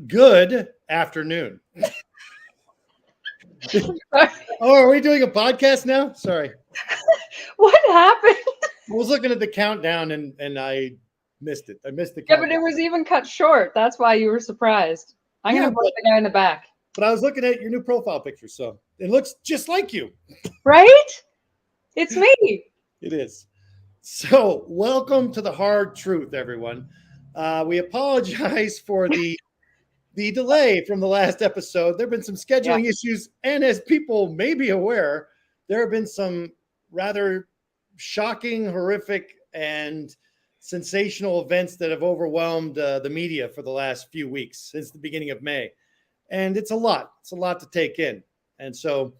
Good afternoon. Oh, are we doing a podcast now? Sorry. What happened? I was looking at the countdown and I missed it. I missed the Yeah, countdown. but it was even cut short. That's why you were surprised. I'm going to put the guy in the back. But I was looking at your new profile picture, so it looks just like you. Right? It's me. It is. So welcome to the hard truth, everyone. We apologize for the delay from the last episode. There have been some scheduling issues, and as people may be aware, there have been some rather shocking, horrific, and sensational events that have overwhelmed the media for the last few weeks since the beginning of May. And it's a lot. It's a lot to take in. And so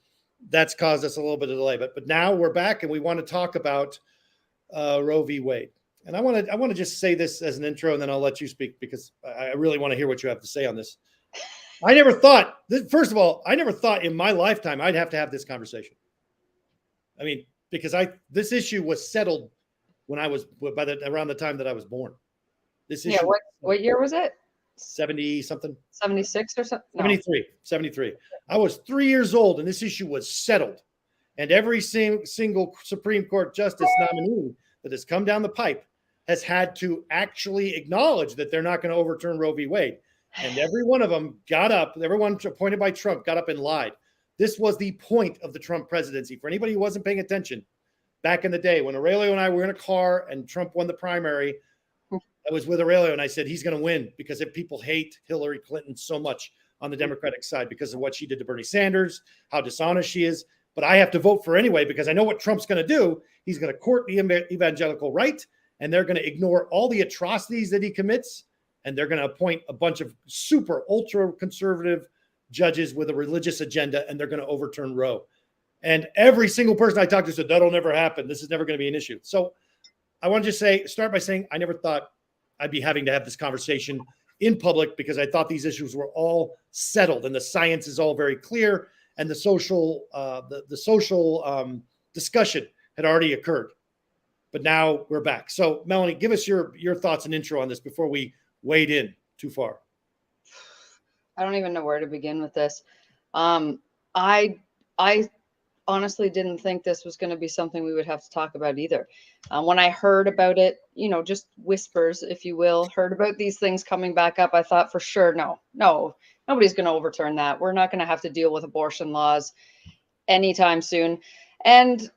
that's caused us a little bit of delay. But now we're back, and we want to talk about Roe v. Wade. And I want to just say this as an intro, and then I'll let you speak because I really want to hear what you have to say on this. I never thought, first of all, I never thought in my lifetime I'd have to have this conversation. I mean, because this issue was settled when I was around the time that I was born. This issue. Yeah. What year was it? 70 something. 76 or something. No. 73. I was 3 years old, and this issue was settled. And every single Supreme Court justice nominee that has come down the pipe has had to actually acknowledge that they're not going to overturn Roe v. Wade. And every one of them got up, everyone appointed by Trump got up and lied. This was the point of the Trump presidency. For anybody who wasn't paying attention, back in the day when Aurelio and I were in a car and Trump won the primary, I was with Aurelio and I said, he's going to win because if people hate Hillary Clinton so much on the Democratic side because of what she did to Bernie Sanders, how dishonest she is. But I have to vote for anyway because I know what Trump's going to do. He's going to court the evangelical right, and they're going to ignore all the atrocities that he commits, and they're going to appoint a bunch of super ultra conservative judges with a religious agenda, and they're going to overturn Roe. And every single person I talked to said, that'll never happen. This is never going to be an issue. So I want to just start by saying I never thought I'd be having to have this conversation in public because I thought these issues were all settled and the science is all very clear and the social discussion had already occurred. But now we're back. So Melanie, give us your thoughts and intro on this before we wade in too far. I don't even know where to begin with this. I honestly didn't think this was going to be something we would have to talk about either. When I heard about it, just whispers, if you will, heard about these things coming back up, I thought for sure, no, nobody's going to overturn that. We're not going to have to deal with abortion laws anytime soon. And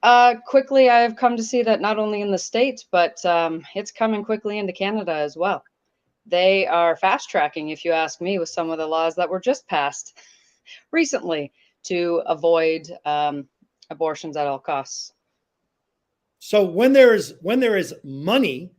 quickly, I've come to see that not only in the States, but it's coming quickly into Canada as well. They are fast tracking, if you ask me, with some of the laws that were just passed recently to avoid abortions at all costs. So when there is money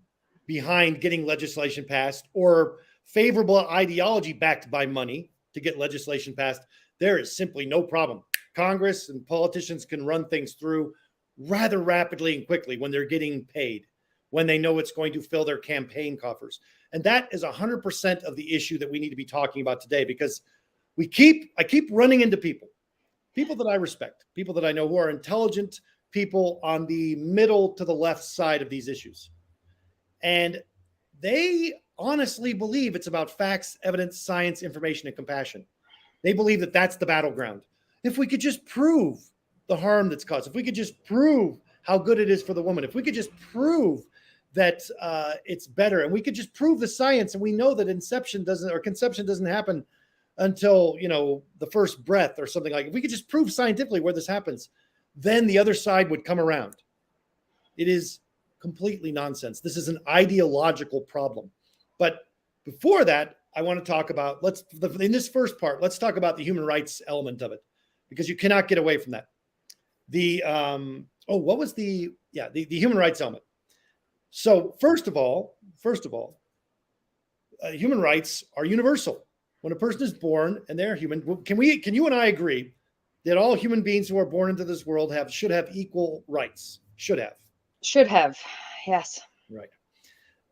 behind getting legislation passed or favorable ideology backed by money to get legislation passed, there is simply no problem. Congress and politicians can run things through rather rapidly and quickly when they're getting paid, when they know it's going to fill their campaign coffers. And that is 100% of the issue that we need to be talking about today, because I keep running into people that I respect, people that I know who are intelligent people on the middle to the left side of these issues. And they honestly believe it's about facts, evidence, science, information, and compassion. They believe that that's the battleground. If we could just prove the harm that's caused, if we could just prove how good it is for the woman, if we could just prove that it's better, and we could just prove the science, and we know that conception doesn't happen until the first breath or something like. If we could just prove scientifically where this happens, then the other side would come around. It is completely nonsense. This is an ideological problem. But before that, I want to talk about in this first part, let's talk about the human rights element of it, because you cannot get away from that. The human rights element. So first of all, human rights are universal. When a person is born and they're human, can you and I agree that all human beings who are born into this world should have equal rights? Should have, yes. Right.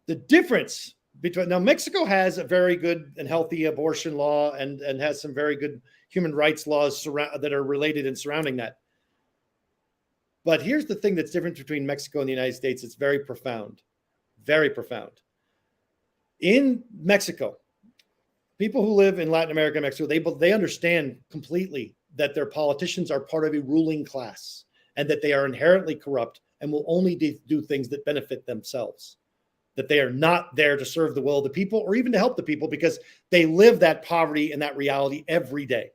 The difference between Mexico has a very good and healthy abortion law and has some very good human rights laws that are related and surrounding that. But here's the thing that's different between Mexico and the United States. It's very profound, very profound. In Mexico, People who live in Latin America and Mexico, they understand completely that their politicians are part of a ruling class and that they are inherently corrupt and will only do things that benefit themselves. That they are not there to serve the will of the people or even to help the people, because they live that poverty and that reality every day.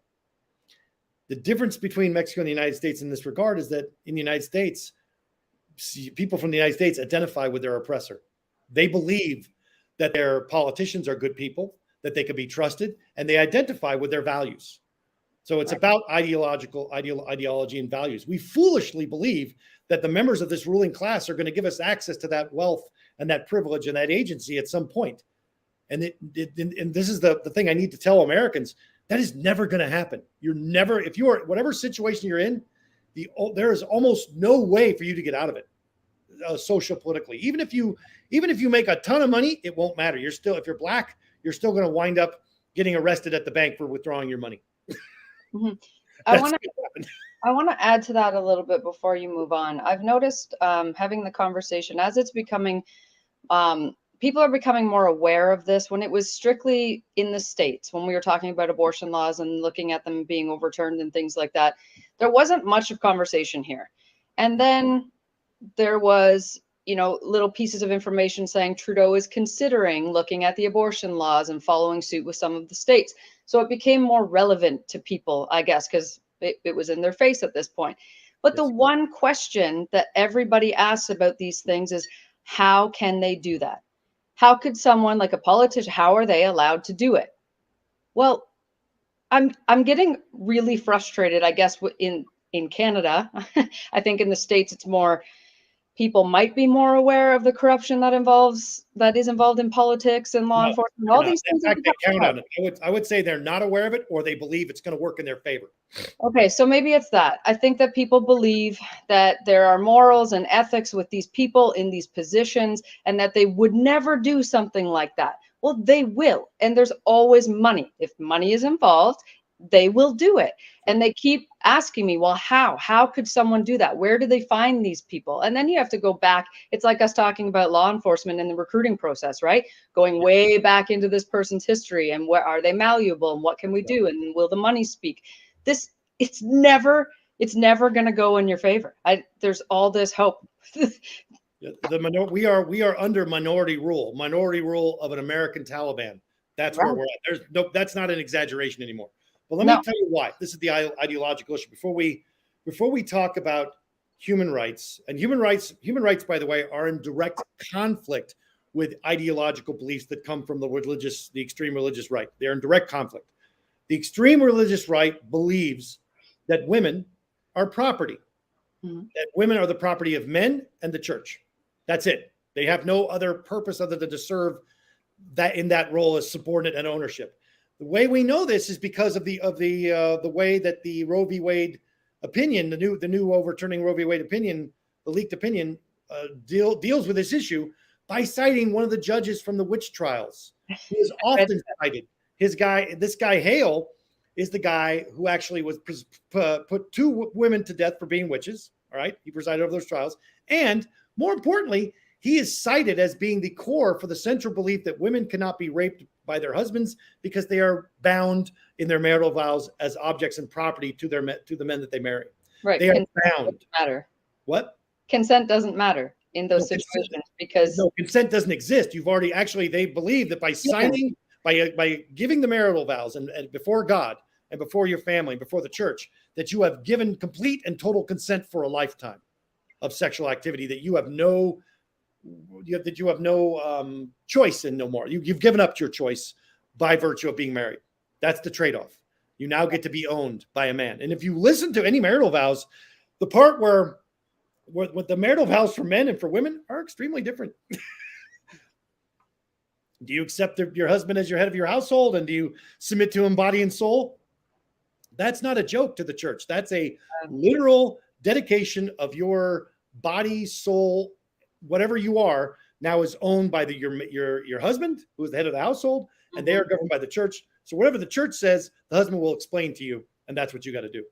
The difference between Mexico and the United States in this regard is that in the United States, people from the United States identify with their oppressor. They believe that their politicians are good people, that they can be trusted, and they identify with their values. So it's about ideology and values. We foolishly believe that the members of this ruling class are going to give us access to that wealth and that privilege and that agency at some point. And this is the thing I need to tell Americans. That is never going to happen. You're never, if you are, whatever situation you're in, there is almost no way for you to get out of it, social, politically. Even if you make a ton of money, it won't matter. You're still, if you're black, you're still going to wind up getting arrested at the bank for withdrawing your money. Mm-hmm. I want to add to that a little bit before you move on. I've noticed having the conversation as it's becoming, people are becoming more aware of this. When it was strictly in the States, when we were talking about abortion laws and looking at them being overturned and things like that, there wasn't much of conversation here. And then there was, little pieces of information saying Trudeau is considering looking at the abortion laws and following suit with some of the states. So it became more relevant to people, I guess, because it was in their face at this point. But the one question that everybody asks about these things is, how can they do that? How could someone like a politician, how are they allowed to do it? Well, I'm getting really frustrated, I guess, in Canada. I think in the States, it's more, people might be more aware of the corruption that is involved in politics and law enforcement. All these things. In fact, they count on it. I would say they're not aware of it, or they believe it's going to work in their favor. Okay, so maybe it's that. I think that people believe that there are morals and ethics with these people in these positions, and that they would never do something like that. Well, they will, and there's always money. If money is involved, they will do it. And they keep asking me, well, how could someone do that? Where do they find these people? And then you have to go back. It's like us talking about law enforcement and the recruiting process, right? Going way back into this person's history and where are they malleable and what can we do? And will the money speak? It's never going to go in your favor. There's all this hope. We are under minority rule of an American Taliban. That's where we're at. That's not an exaggeration anymore. But let me tell you why. This is the ideological issue. Before we talk about human rights, and human rights, by the way, are in direct conflict with ideological beliefs that come from the extreme religious right. They're in direct conflict. The extreme religious right believes that women are property, that women are the property of men and the church. That's it. They have no other purpose other than to serve that in that role as subordinate and ownership. The way we know this is because of the way that the Roe v. Wade opinion, the new overturning Roe v. Wade opinion, the leaked opinion, deals with this issue by citing one of the judges from the witch trials, who is often cited. This guy Hale is the guy who actually was put two women to death for being witches. All right, he presided over those trials, and more importantly, he is cited as being the core for the central belief that women cannot be raped by their husbands because they are bound in their marital vows as objects and property to the men that they marry. Right. They are bound. Doesn't matter. What? Consent doesn't matter in those situations because consent doesn't exist. You've already they believe that by signing, by giving the marital vows and before God and before your family, before the church, that you have given complete and total consent for a lifetime of sexual activity that you have no choice in no more. You've given up your choice by virtue of being married. That's the trade-off. You now get to be owned by a man. And if you listen to any marital vows, the part where the marital vows for men and for women are extremely different. Do you accept your husband as your head of your household, and do you submit to him body and soul? That's not a joke to the church. That's a literal dedication of your body, soul, whatever you are, now is owned by your husband, who is the head of the household, and they are governed by the church. So whatever the church says, the husband will explain to you, and that's what you got to do.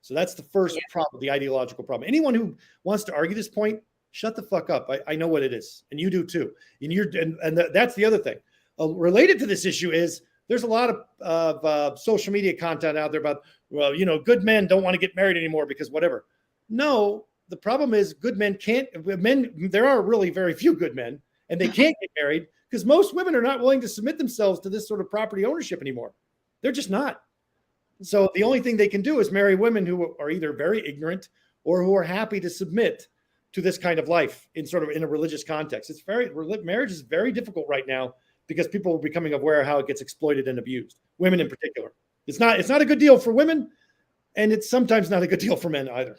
So that's the first problem, the ideological problem. Anyone who wants to argue this point, shut the fuck up. I know what it is, and you do too. And that's the other thing. Related to this issue is there's a lot of social media content out there about, well, good men don't want to get married anymore because whatever. No, the problem is good men can't. There are really very few good men, and they can't get married because most women are not willing to submit themselves to this sort of property ownership anymore. They're just not. So the only thing they can do is marry women who are either very ignorant or who are happy to submit to this kind of life in a religious context. Marriage is very difficult right now because people are becoming aware of how it gets exploited and abused. Women in particular. It's not a good deal for women, and it's sometimes not a good deal for men either.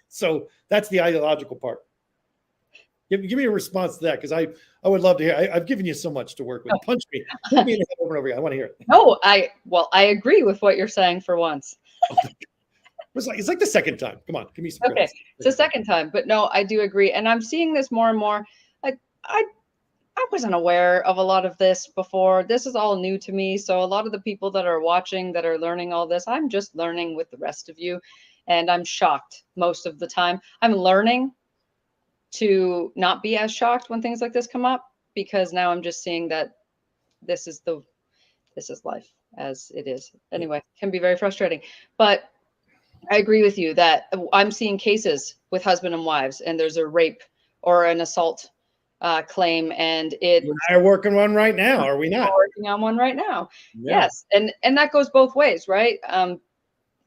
So that's the ideological part. Give me a response to that, because I would love to hear. I've given you so much to work with. Punch me in the head over and over again. I want to hear it. No, I agree with what you're saying for once. It's like the second time. Come on, give me some. Okay, credit. It's the second time, but no, I do agree, and I'm seeing this more and more. I wasn't aware of a lot of this before. This is all new to me. So a lot of the people that are watching, that are learning all this, I'm just learning with the rest of you, and I'm shocked most of the time. I'm learning to not be as shocked when things like this come up, because now I'm just seeing that this is life as it is. Anyway, it can be very frustrating, but I agree with you that I'm seeing cases with husband and wives, and there's a rape or an assault claim, and we're working one right now, are we not? We're working on one right now. Yeah. Yes, and that goes both ways, right?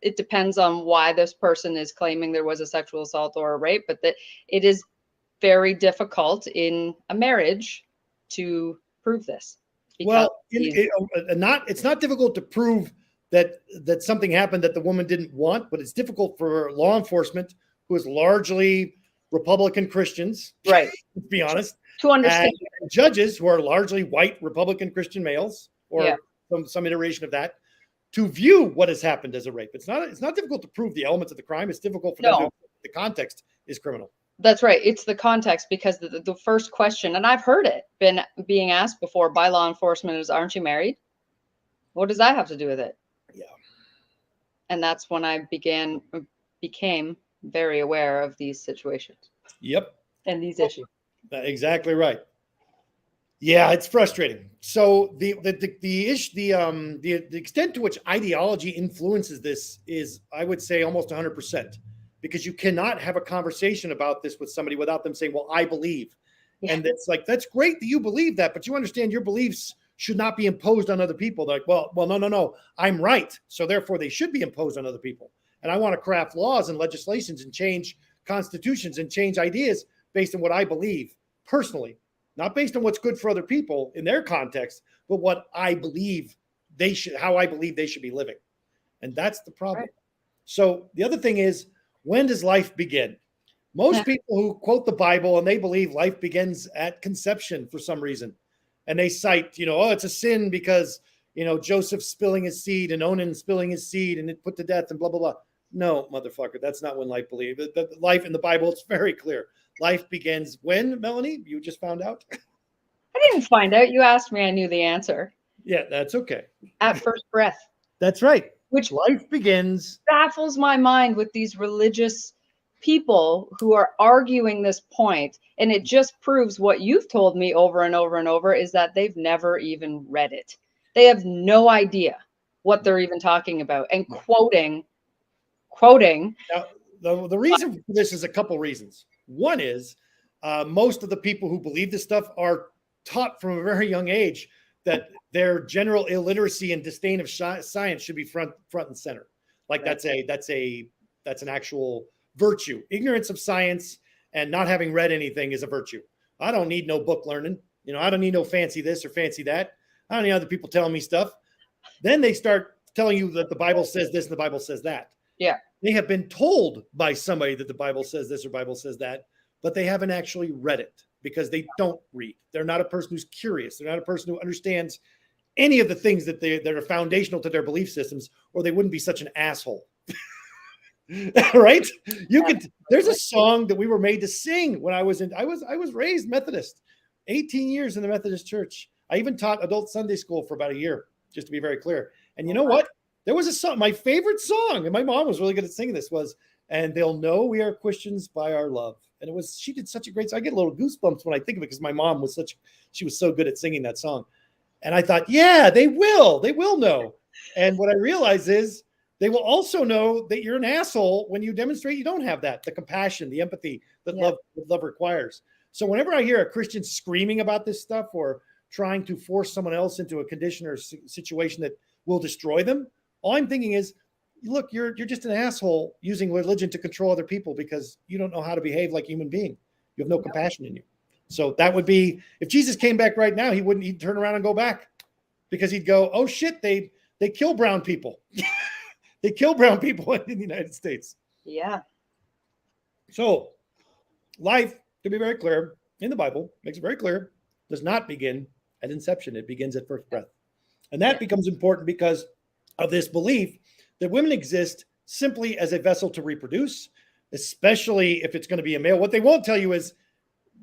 It depends on why this person is claiming there was a sexual assault or a rape, but that it is very difficult in a marriage to prove this. Well, it's not difficult to prove that something happened that the woman didn't want, but it's difficult for law enforcement, who is largely Republican Christians, right? To be honest, to understand, and judges who are largely white Republican Christian males, or some iteration of that, to view what has happened as a rape. It's not difficult to prove the elements of the crime. It's difficult for them to, the context is criminal. That's right. It's the context, because the first question, and I've heard it being asked before by law enforcement, is, "Aren't you married?" What does that have to do with it? Yeah. And that's when I became very aware of these situations. Yep. And these issues. Exactly right. Yeah, it's frustrating. So the extent to which ideology influences this is, I would say, almost 100%, because you cannot have a conversation about this with somebody without them saying, "Well, I believe," and it's like, that's great that you believe that, but you understand your beliefs should not be imposed on other people. They're like, well, no, I'm right, so therefore they should be imposed on other people. And I want to craft laws and legislations and change constitutions and change ideas based on what I believe personally, not based on what's good for other people in their context, but what I believe how I believe they should be living. And that's the problem. Right. So the other thing is, when does life begin? Most people who quote the Bible, and they believe life begins at conception for some reason. And they cite, it's a sin because, Joseph spilling his seed and Onan spilling his seed and it put to death and blah, blah, blah. No, motherfucker, that's not when life believes. The life in the Bible, it's very clear. Life begins when, Melanie? You just found out? I didn't find out. You asked me, I knew the answer. Yeah, that's okay. At first breath. That's right. Which life begins. Baffles my mind with these religious people who are arguing this point. And it just proves what you've told me over and over and over, is that they've never even read it. They have no idea what they're even talking about. And quoting. Now, the reason for this is a couple reasons. One is most of the people who believe this stuff are taught from a very young age that their general illiteracy and disdain of science should be front and center. Like that's an actual virtue. Ignorance of science and not having read anything is a virtue. I don't need no book learning. I don't need no fancy this or fancy that. I don't need other people telling me stuff. Then they start telling you that the Bible says this and the Bible says that. Yeah. They have been told by somebody that the Bible says this or Bible says that, but they haven't actually read it because they don't read. They're not a person who's curious. They're not a person who understands any of the things that are foundational to their belief systems, or they wouldn't be such an asshole. Right? There's a song that we were made to sing when I was raised Methodist, 18 years in the Methodist church. I even taught adult Sunday school for about a year, just to be very clear. And you know what? There was a song, my favorite song, and my mom was really good at singing this, was, "And they'll know we are Christians by our love." And she did such a great song. I get a little goosebumps when I think of it, because my mom she was so good at singing that song. And I thought, yeah, they will know. And what I realize is they will also know that you're an asshole when you demonstrate you don't have that, the compassion, the empathy that love requires. So whenever I hear a Christian screaming about this stuff or trying to force someone else into a condition or situation that will destroy them, all I'm thinking is, look, you're just an asshole using religion to control other people because you don't know how to behave like a human being. You have no compassion in you. So that would be, if Jesus came back right now, he'd turn around and go back, because he'd go, oh shit, they kill brown people. They kill brown people in the United States. Yeah. So life, to be very clear, in the Bible, makes it very clear, does not begin at inception. It begins at first breath. And that becomes important because of this belief that women exist simply as a vessel to reproduce, especially if it's going to be a male. What they won't tell you is,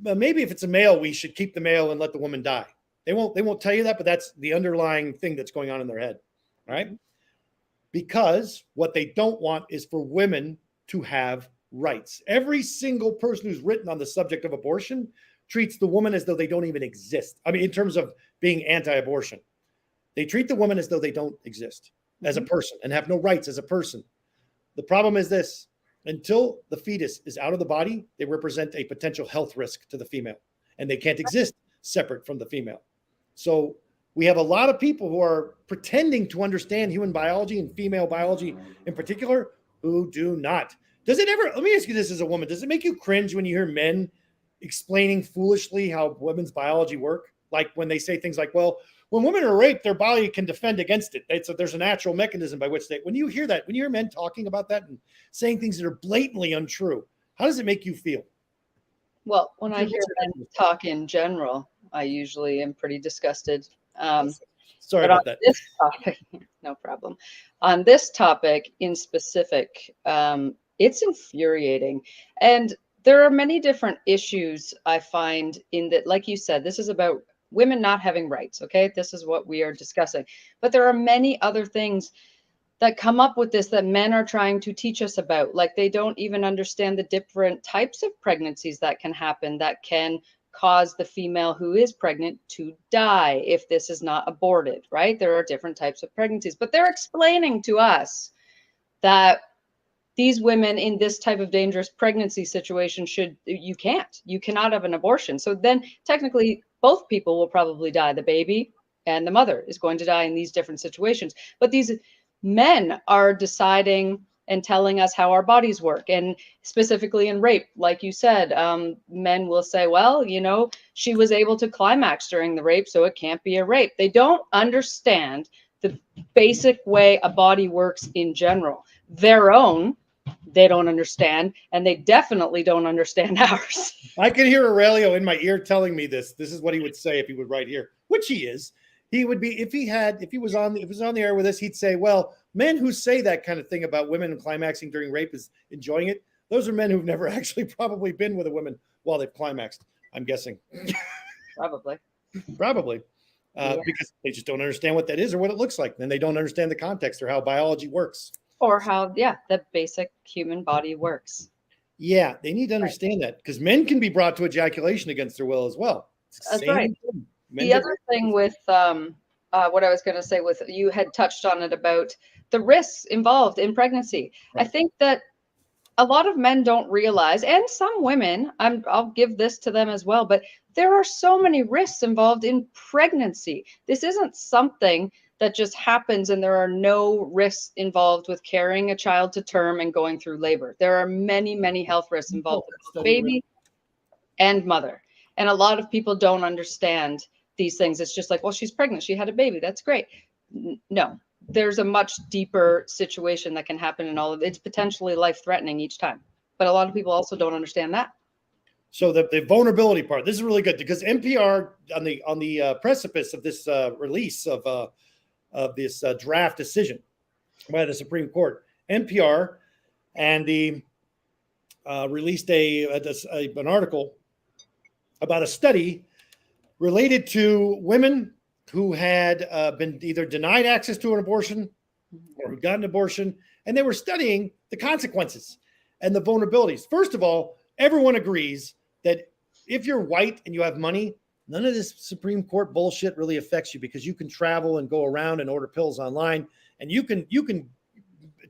maybe if it's a male, we should keep the male and let the woman die. They won't tell you that, but that's the underlying thing that's going on in their head, right? Because what they don't want is for women to have rights. Every single person who's written on the subject of abortion treats the woman as though they don't even exist. I mean, in terms of being anti-abortion, they treat the woman as though they don't exist as a person and have no rights as a person. The problem is this: until the fetus is out of the body, they represent a potential health risk to the female, and they can't exist separate from the female. So we have a lot of people who are pretending to understand human biology and female biology in particular who do not. Does it ever, let me ask you this as a woman, does it make you cringe when you hear men explaining foolishly how women's biology work? Like when they say things like, well, when women are raped, their body can defend against it. There's a natural mechanism by which when you hear that, when you hear men talking about that and saying things that are blatantly untrue, how does it make you feel? Well, when I hear men talk in general, I usually am pretty disgusted. Sorry about that. This topic, no problem. On this topic in specific, it's infuriating. And there are many different issues I find in that, like you said, this is about women not having rights. Okay. This is what we are discussing. But there are many other things that come up with this that men are trying to teach us about. Like they don't even understand the different types of pregnancies that can happen, that can cause the female who is pregnant to die if this is not aborted, right? There are different types of pregnancies, but they're explaining to us that these women in this type of dangerous pregnancy situation you cannot have an abortion. So then technically both people will probably die. The baby and the mother is going to die in these different situations. But these men are deciding and telling us how our bodies work. And specifically in rape, like you said, men will say, well, she was able to climax during the rape, so it can't be a rape. They don't understand the basic way a body works in general. Their own, they don't understand, and they definitely don't understand ours. I can hear Aurelio in my ear telling me this. This is what he would say if he would write here, which he is. He would be, if he was on the air with us, he'd say, well, men who say that kind of thing about women climaxing during rape is enjoying it. Those are men who've never actually probably been with a woman while they've climaxed, I'm guessing. Probably. Because they just don't understand what that is or what it looks like. And they don't understand the context or how biology works. Or how, the basic human body works. Yeah, they need to understand that, because men can be brought to ejaculation against their will as well. That's right. The other thing with what I was going to say with, you had touched on it about the risks involved in pregnancy. Right. I think that a lot of men don't realize, and some women, I'll give this to them as well, but there are so many risks involved in pregnancy. This isn't something that just happens and there are no risks involved with carrying a child to term and going through labor. There are many, many health risks involved with both baby and mother. And a lot of people don't understand these things. It's just like, well, she's pregnant, she had a baby, that's great. No, there's a much deeper situation that can happen in all of it. It's potentially life-threatening each time. But a lot of people also don't understand that. So the vulnerability part, this is really good, because NPR on the precipice of this release of this draft decision by the Supreme Court, NPR and the released an article about a study related to women who had been either denied access to an abortion or who'd gotten an abortion, and they were studying the consequences and the vulnerabilities. First of all, everyone agrees that if you're white and you have money, none of this Supreme Court bullshit really affects you because you can travel and go around and order pills online, and you can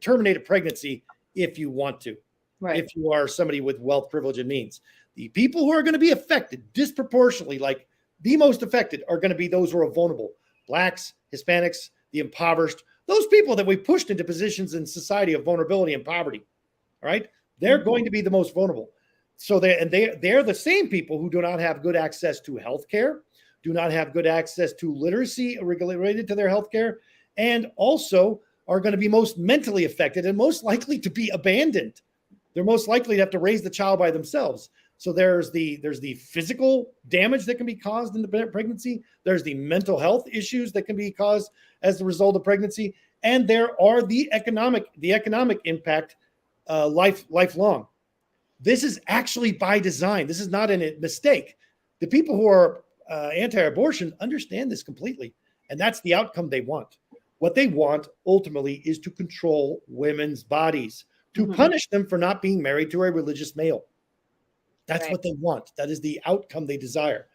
terminate a pregnancy if you want to, Right. if you are somebody with wealth, privilege, and means. The people who are going to be affected disproportionately, like the most affected, are going to be those who are vulnerable: Blacks, Hispanics, the impoverished, those people that we pushed into positions in society of vulnerability and poverty. All right, they're going to be the most vulnerable. So they're the same people who do not have good access to health care, do not have good access to literacy related to their health care, and also are going to be most mentally affected and most likely to be abandoned. They're most likely to have to raise the child by themselves. So there's the physical damage that can be caused in the pregnancy. There's the mental health issues that can be caused as the result of pregnancy, and there are the economic impact lifelong. This is actually by design. This is not a mistake. The people who are anti-abortion understand this completely, and that's the outcome they want. What they want ultimately is to control women's bodies, to punish them for not being married to a religious male. That's what they want. That is the outcome they desire.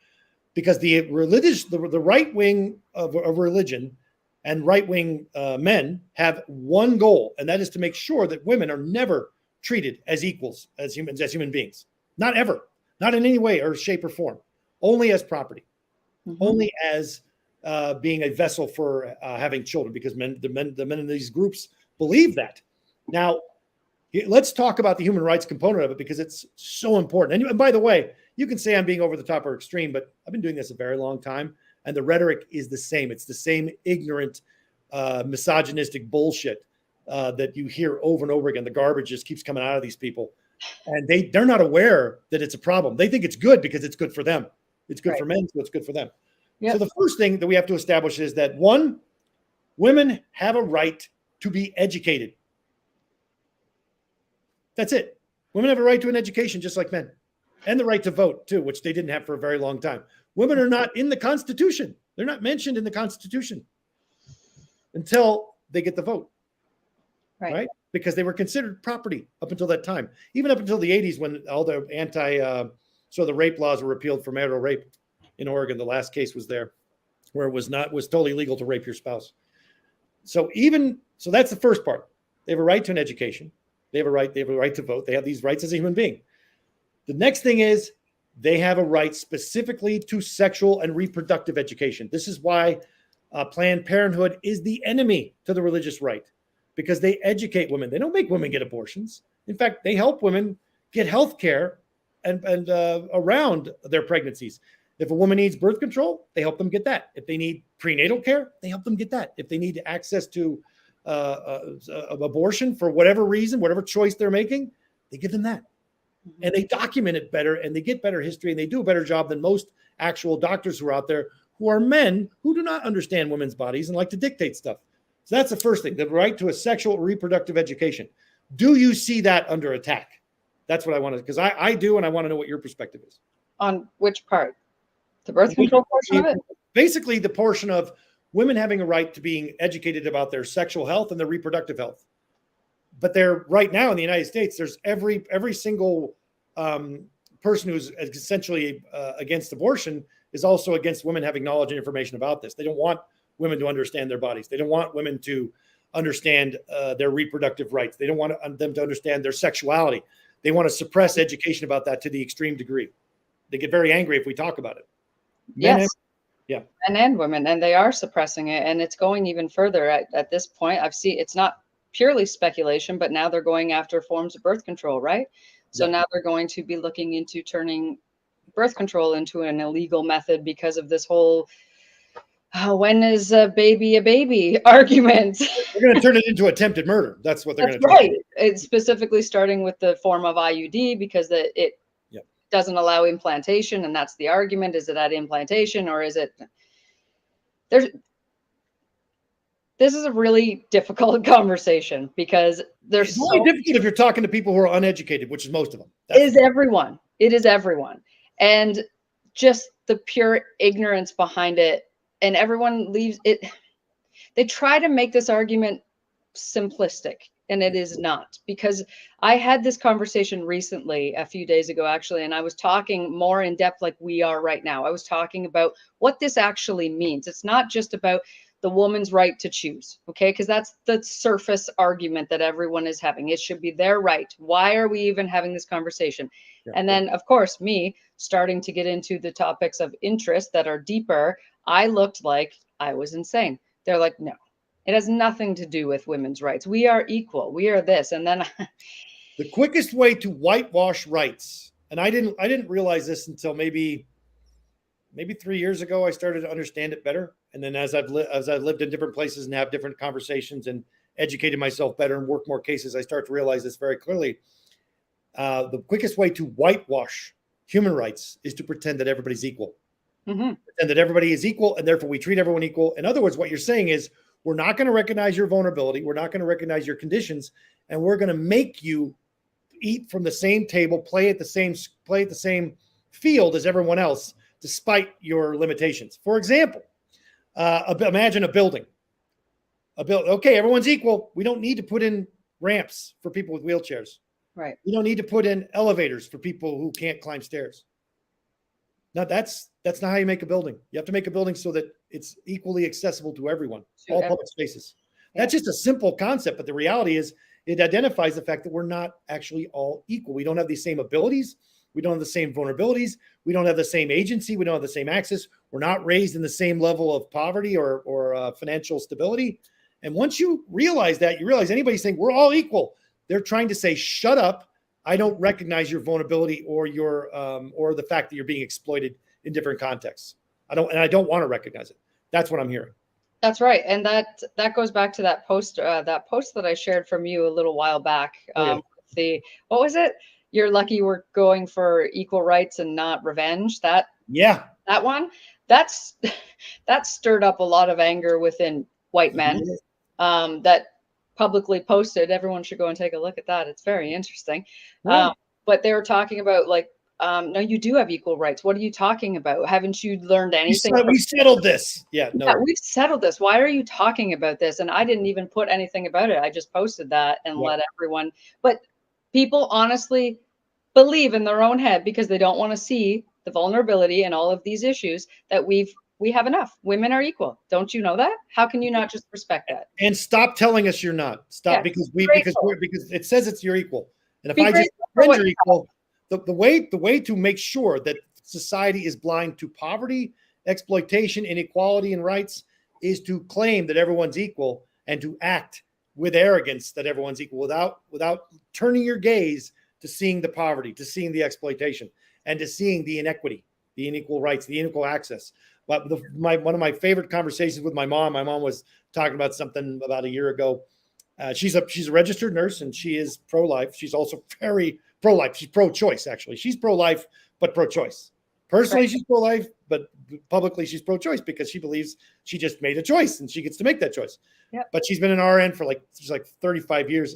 Because the right wing of religion and right wing men have one goal, and that is to make sure that women are never treated as equals, as human beings. Not ever. Not in any way or shape or form. Only as property. Only as being a vessel for having children, because the men in these groups believe that. Now, let's talk about the human rights component of it, because it's so important. And by the way, you can say I'm being over the top or extreme, but I've been doing this a very long time, and the rhetoric is the same. It's the same ignorant, misogynistic bullshit that you hear over and over again. The garbage just keeps coming out of these people, and they're not aware that it's a problem. They think it's good because it's good for them. It's good for men, so it's good for them. Yep. So the first thing that we have to establish is that, one, women have a right to be educated. That's it. Women have a right to an education just like men, and the right to vote too, which they didn't have for a very long time. Women are not in the Constitution. They're not mentioned in the Constitution until they get the vote, right? Because they were considered property up until that time, even up until the 80s, when all the the rape laws were repealed for marital rape in Oregon. The last case was there, where it was totally legal to rape your spouse. So that's the first part. They have a right to an education. They have a right to vote. They have these rights as a human being. The next thing is they have a right specifically to sexual and reproductive education. This is why Planned Parenthood is the enemy to the religious right, because they educate women. They don't make women get abortions. In fact, they help women get health care and around their pregnancies. If a woman needs birth control, they help them get that. If they need prenatal care, they help them get that. If they need access to abortion for whatever reason, whatever choice they're making, they give them that. And they document it better, and they get better history, and they do a better job than most actual doctors who are out there, who are men who do not understand women's bodies and like to dictate stuff. So that's the first thing, the right to a sexual reproductive education. Do you see that under attack? That's what I want to, because I do, and I want to know what your perspective is. On which part? The birth control portion of it? Basically, the portion of women having a right to being educated about their sexual health and their reproductive health. But they're right now in the United States, there's every single person who's essentially against abortion is also against women having knowledge and information about this. They don't want women to understand their bodies. They don't want women to understand their reproductive rights. They don't want them to understand their sexuality. They want to suppress education about that to the extreme degree. They get very angry if we talk about it. Men and women, and they are suppressing it, and it's going even further at this point. It's not purely speculation, but now they're going after forms of birth control, right? So now they're going to be looking into turning birth control into an illegal method because of this whole when is a baby argument. They're going to turn it into attempted murder. That's what they're going to do. Right. It's specifically starting with the form of IUD, because it doesn't allow implantation, and that's the argument. Is it at implantation, or is it this is a really difficult conversation, because it's only difficult if you're talking to people who are uneducated, which is most of them. It is everyone. And just the pure ignorance behind it, and everyone leaves it. They try to make this argument simplistic, and it is not. Because I had this conversation recently, a few days ago, actually, and I was talking more in depth like we are right now. I was talking about what this actually means. It's not just about the woman's right to choose, okay? Because that's the surface argument that everyone is having. It should be their right. Why are we even having this conversation? Yeah. And then, of course, me starting to get into the topics of interest that are deeper, I looked like I was insane. They're like, no, it has nothing to do with women's rights. We are equal. We are this. And then The quickest way to whitewash rights, and I didn't realize this until maybe 3 years ago, I started to understand it better. And then as I've lived in different places and have different conversations and educated myself better and work more cases, I start to realize this very clearly. The quickest way to whitewash human rights is to pretend that everybody's equal. mm-hmm. Pretend that everybody is equal, and therefore we treat everyone equal. In other words, what you're saying is we're not going to recognize your vulnerability. We're not going to recognize your conditions, and we're going to make you eat from the same table, play at the same field as everyone else, despite your limitations. For example, imagine a building. Okay, everyone's equal. We don't need to put in ramps for people with wheelchairs. Right. We don't need to put in elevators for people who can't climb stairs. Now, that's not how you make a building. You have to make a building so that it's equally accessible to everyone, all public spaces. Yeah. That's just a simple concept, but the reality is it identifies the fact that we're not actually all equal. We don't have the same abilities. We don't have the same vulnerabilities. We don't have the same agency. We don't have the same access. We're not raised in the same level of poverty or financial stability. And once you realize that, you realize anybody saying we're all equal, they're trying to say, shut up. I don't recognize your vulnerability or your or the fact that you're being exploited in different contexts. I don't want to recognize it. That's what I'm hearing. That's right, and that goes back to that post that I shared from you a little while back. What was it? You're lucky we're going for equal rights and not revenge. That one that stirred up a lot of anger within white men. That publicly posted. Everyone should go and take a look at that. It's very interesting. Yeah. But they were talking about like, no, you do have equal rights. What are you talking about? Haven't you learned anything? We settled this. Yeah, we've settled this. Why are you talking about this? And I didn't even put anything about it. I just posted that and let everyone. But people honestly believe in their own head because they don't want to see the vulnerability and all of these issues that we have enough. Women are equal. Don't you know that? How can you not just respect that? And stop telling us you're not. Stop because it says you're equal. And if I just pretend you're equal, the way to make sure that society is blind to poverty, exploitation, inequality, and rights is to claim that everyone's equal and to act with arrogance that everyone's equal without turning your gaze to seeing the poverty, to seeing the exploitation, and to seeing the inequity, the unequal rights, the unequal access. But one of my favorite conversations with my mom was talking about something about a year ago. She's a registered nurse and she is pro-life. She's also very pro-life. She's pro-choice, actually. She's pro-life, but pro-choice. Personally, she's pro-life, but publicly she's pro-choice because she believes she just made a choice and she gets to make that choice. Yep. But she's been an RN for like 35 years.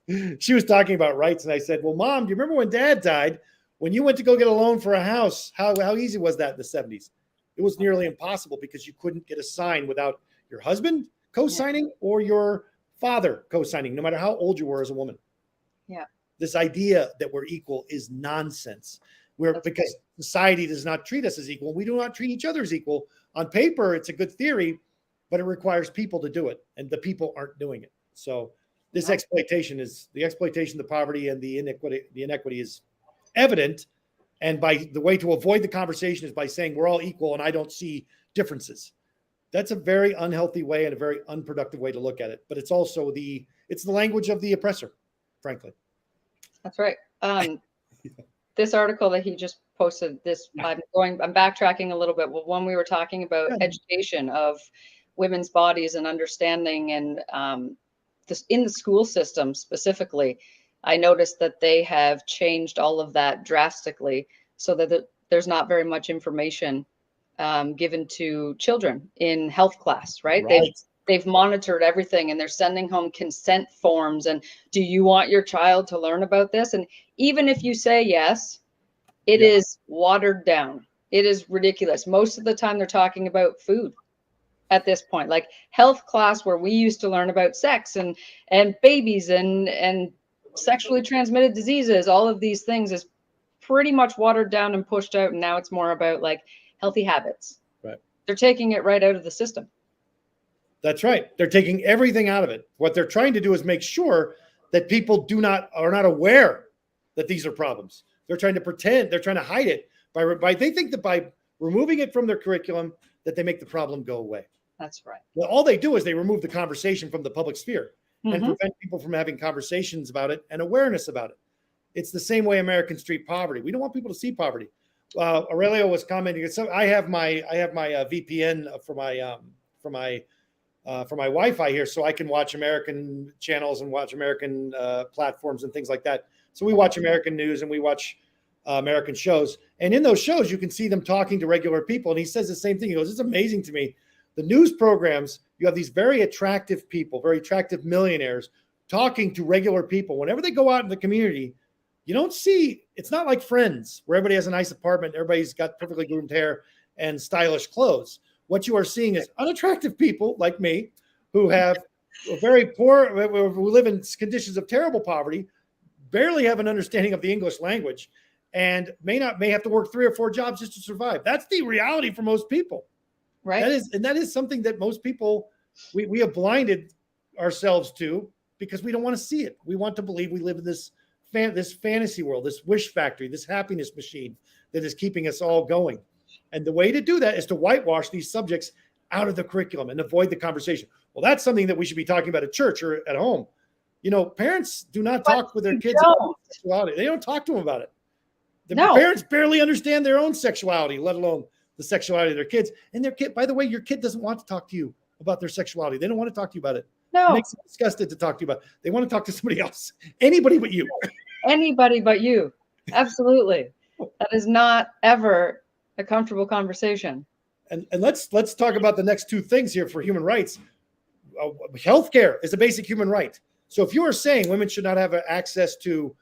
And she was talking about rights. And I said, well, Mom, do you remember when Dad died? When you went to go get a loan for a house, how easy was that in the 70s? It was nearly impossible because you couldn't get a sign without your husband co-signing or your father co-signing, no matter how old you were as a woman. Yeah. This idea that we're equal is nonsense. Because society does not treat us as equal. We do not treat each other as equal. On paper, it's a good theory, but it requires people to do it, and the people aren't doing it. So this exploitation, the poverty, and the inequity is evident. And by the way to avoid the conversation is by saying we're all equal and I don't see differences. That's a very unhealthy way and a very unproductive way to look at it. But it's also the language of the oppressor, frankly. That's right. This article that he just posted, I'm backtracking a little bit. Well, when we were talking about education of women's bodies and understanding and this in the school system specifically, I noticed that they have changed all of that drastically so that there's not very much information given to children in health class, right? They've monitored everything and they're sending home consent forms. And do you want your child to learn about this? And even if you say yes, it is watered down. It is ridiculous. Most of the time they're talking about food. at this point. Like health class where we used to learn about sex and babies and sexually transmitted diseases, all of these things is pretty much watered down and pushed out. And now it's more about like healthy habits. Right. They're taking it right out of the system. That's right. They're taking everything out of it. What they're trying to do is make sure that people are not aware that these are problems. They're trying to pretend, they're trying to hide it they think that by removing it from their curriculum, that they make the problem go away. That's right. Well, all they do is they remove the conversation from the public sphere and prevent people from having conversations about it and awareness about it. It's the same way Americans treat poverty. We don't want people to see poverty. Aurelio was commenting. So I have my VPN for my Wi-Fi here, so I can watch American channels and watch American platforms and things like that. So we watch American news and we watch American shows. And in those shows, you can see them talking to regular people. And he says the same thing. He goes, "It's amazing to me. The news programs, you have these very attractive people, very attractive millionaires talking to regular people. Whenever they go out in the community, you don't see, it's not like Friends, where everybody has a nice apartment, everybody's got perfectly groomed hair and stylish clothes. What you are seeing is unattractive people like me who have very poor, who live in conditions of terrible poverty, barely have an understanding of the English language, and may have to work 3 or 4 jobs just to survive. That's the reality for most people. Right. That is something that most people, we have blinded ourselves to because we don't want to see it. We want to believe we live in this fantasy world, this wish factory, this happiness machine that is keeping us all going. And the way to do that is to whitewash these subjects out of the curriculum and avoid the conversation. Well, that's something that we should be talking about at church or at home. You know, parents do not talk with their kids about sexuality. They don't talk to them about it. The parents barely understand their own sexuality, let alone the sexuality of their kids. And their kid, by the way, your kid doesn't want to talk to you about their sexuality. They don't want to talk to you about it. No. It makes them disgusted to talk to you about it. They want to talk to somebody else. Anybody but you. Anybody but you. Absolutely. That is not ever a comfortable conversation. And let's talk about the next 2 things here for human rights. Healthcare is a basic human right. So if you are saying women should not have access to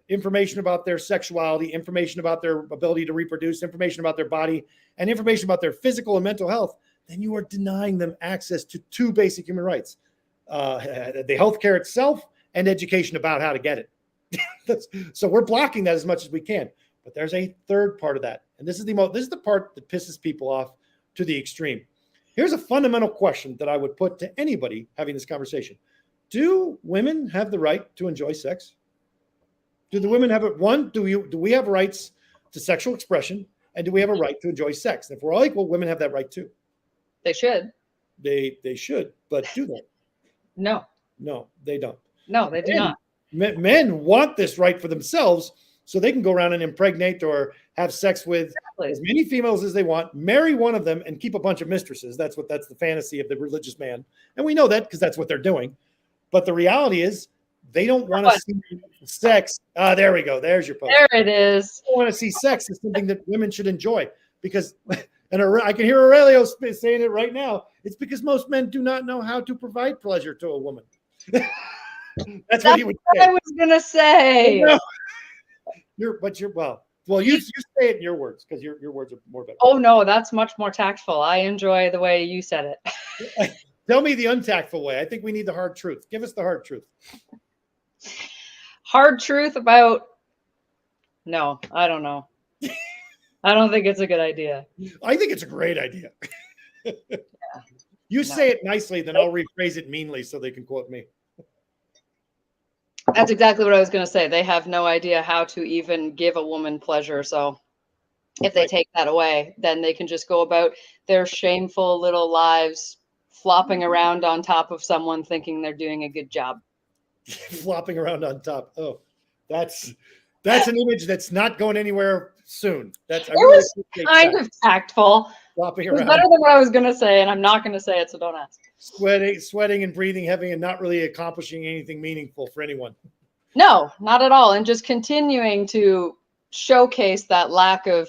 information about their sexuality, information about their ability to reproduce, information about their body, and information about their physical and mental health, then you are denying them access to 2 basic human rights, the healthcare itself and education about how to get it. So we're blocking that as much as we can. But there's a third part of that. And this is the part that pisses people off to the extreme. Here's a fundamental question that I would put to anybody having this conversation. Do women have the right to enjoy sex? Do the women have it? One, do we have rights to sexual expression? And do we have a right to enjoy sex? And if we're all equal, women have that right too. They should. They should, but do they? No. No, they don't. No, they do not. Men want this right for themselves so they can go around and impregnate or have sex with as many females as they want, marry one of them and keep a bunch of mistresses. That's the fantasy of the religious man. And we know that because that's what they're doing. But the reality is they don't want to see sex. There we go. There's your post. There it is. They don't want to see sex as something that women should enjoy because, and I can hear Aurelio saying it right now. It's because most men do not know how to provide pleasure to a woman. That's what he would say. I was going to say. No. You say it in your words because your words are more better. Oh no, that's much more tactful. I enjoy the way you said it. Tell me the untactful way. I think we need the hard truth. Give us the hard truth. Hard truth about? No, I don't know. I don't think it's a good idea. I think it's a great idea. You say it nicely, then I'll rephrase it meanly so they can quote me. That's exactly what I was going to say. They have no idea how to even give a woman pleasure. So if they take that away, then they can just go about their shameful little lives flopping around on top of someone thinking they're doing a good job. Flopping around on top. Oh, that's an image that's not going anywhere soon. It was kind of tactful. Flopping around. It was around. better than what I was going to say, and I'm not going to say it, so don't ask. Sweating and breathing heavy and not really accomplishing anything meaningful for anyone. No, not at all. And just continuing to showcase that lack of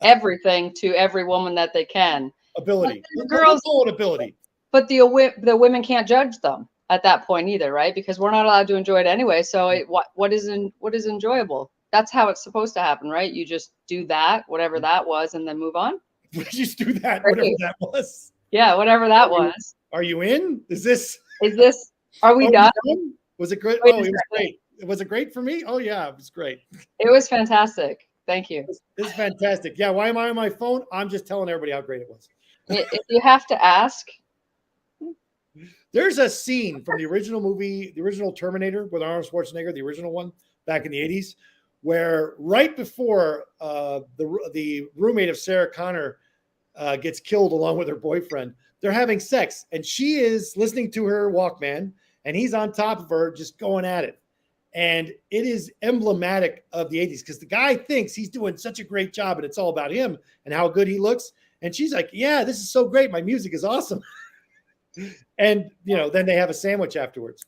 everything to every woman that they can. Ability. The girls ability. But the women can't judge them at that point either, right? Because we're not allowed to enjoy it anyway. So what is enjoyable? That's how it's supposed to happen, right? You just do that, whatever that was, and then move on. let's just do that, Great. whatever that was. Yeah, whatever that was. Are you in? Is this? Are we done? Was it great? Wait Oh, a it was second. great. Was it great for me? Oh yeah, it was great. It was fantastic. Thank you. This is fantastic. Yeah, why am I on my phone? I'm just telling everybody how great it was. If you have to ask, There's a scene from the original movie, the original Terminator with Arnold Schwarzenegger, the original one back in the 80s, where right before the roommate of Sarah Connor gets killed along with her boyfriend, they're having sex, and she is listening to her Walkman, and he's on top of her just going at it. And it is emblematic of the 80s because the guy thinks he's doing such a great job and it's all about him and how good he looks. And she's like, yeah, this is so great. My music is awesome. And, then they have a sandwich afterwards.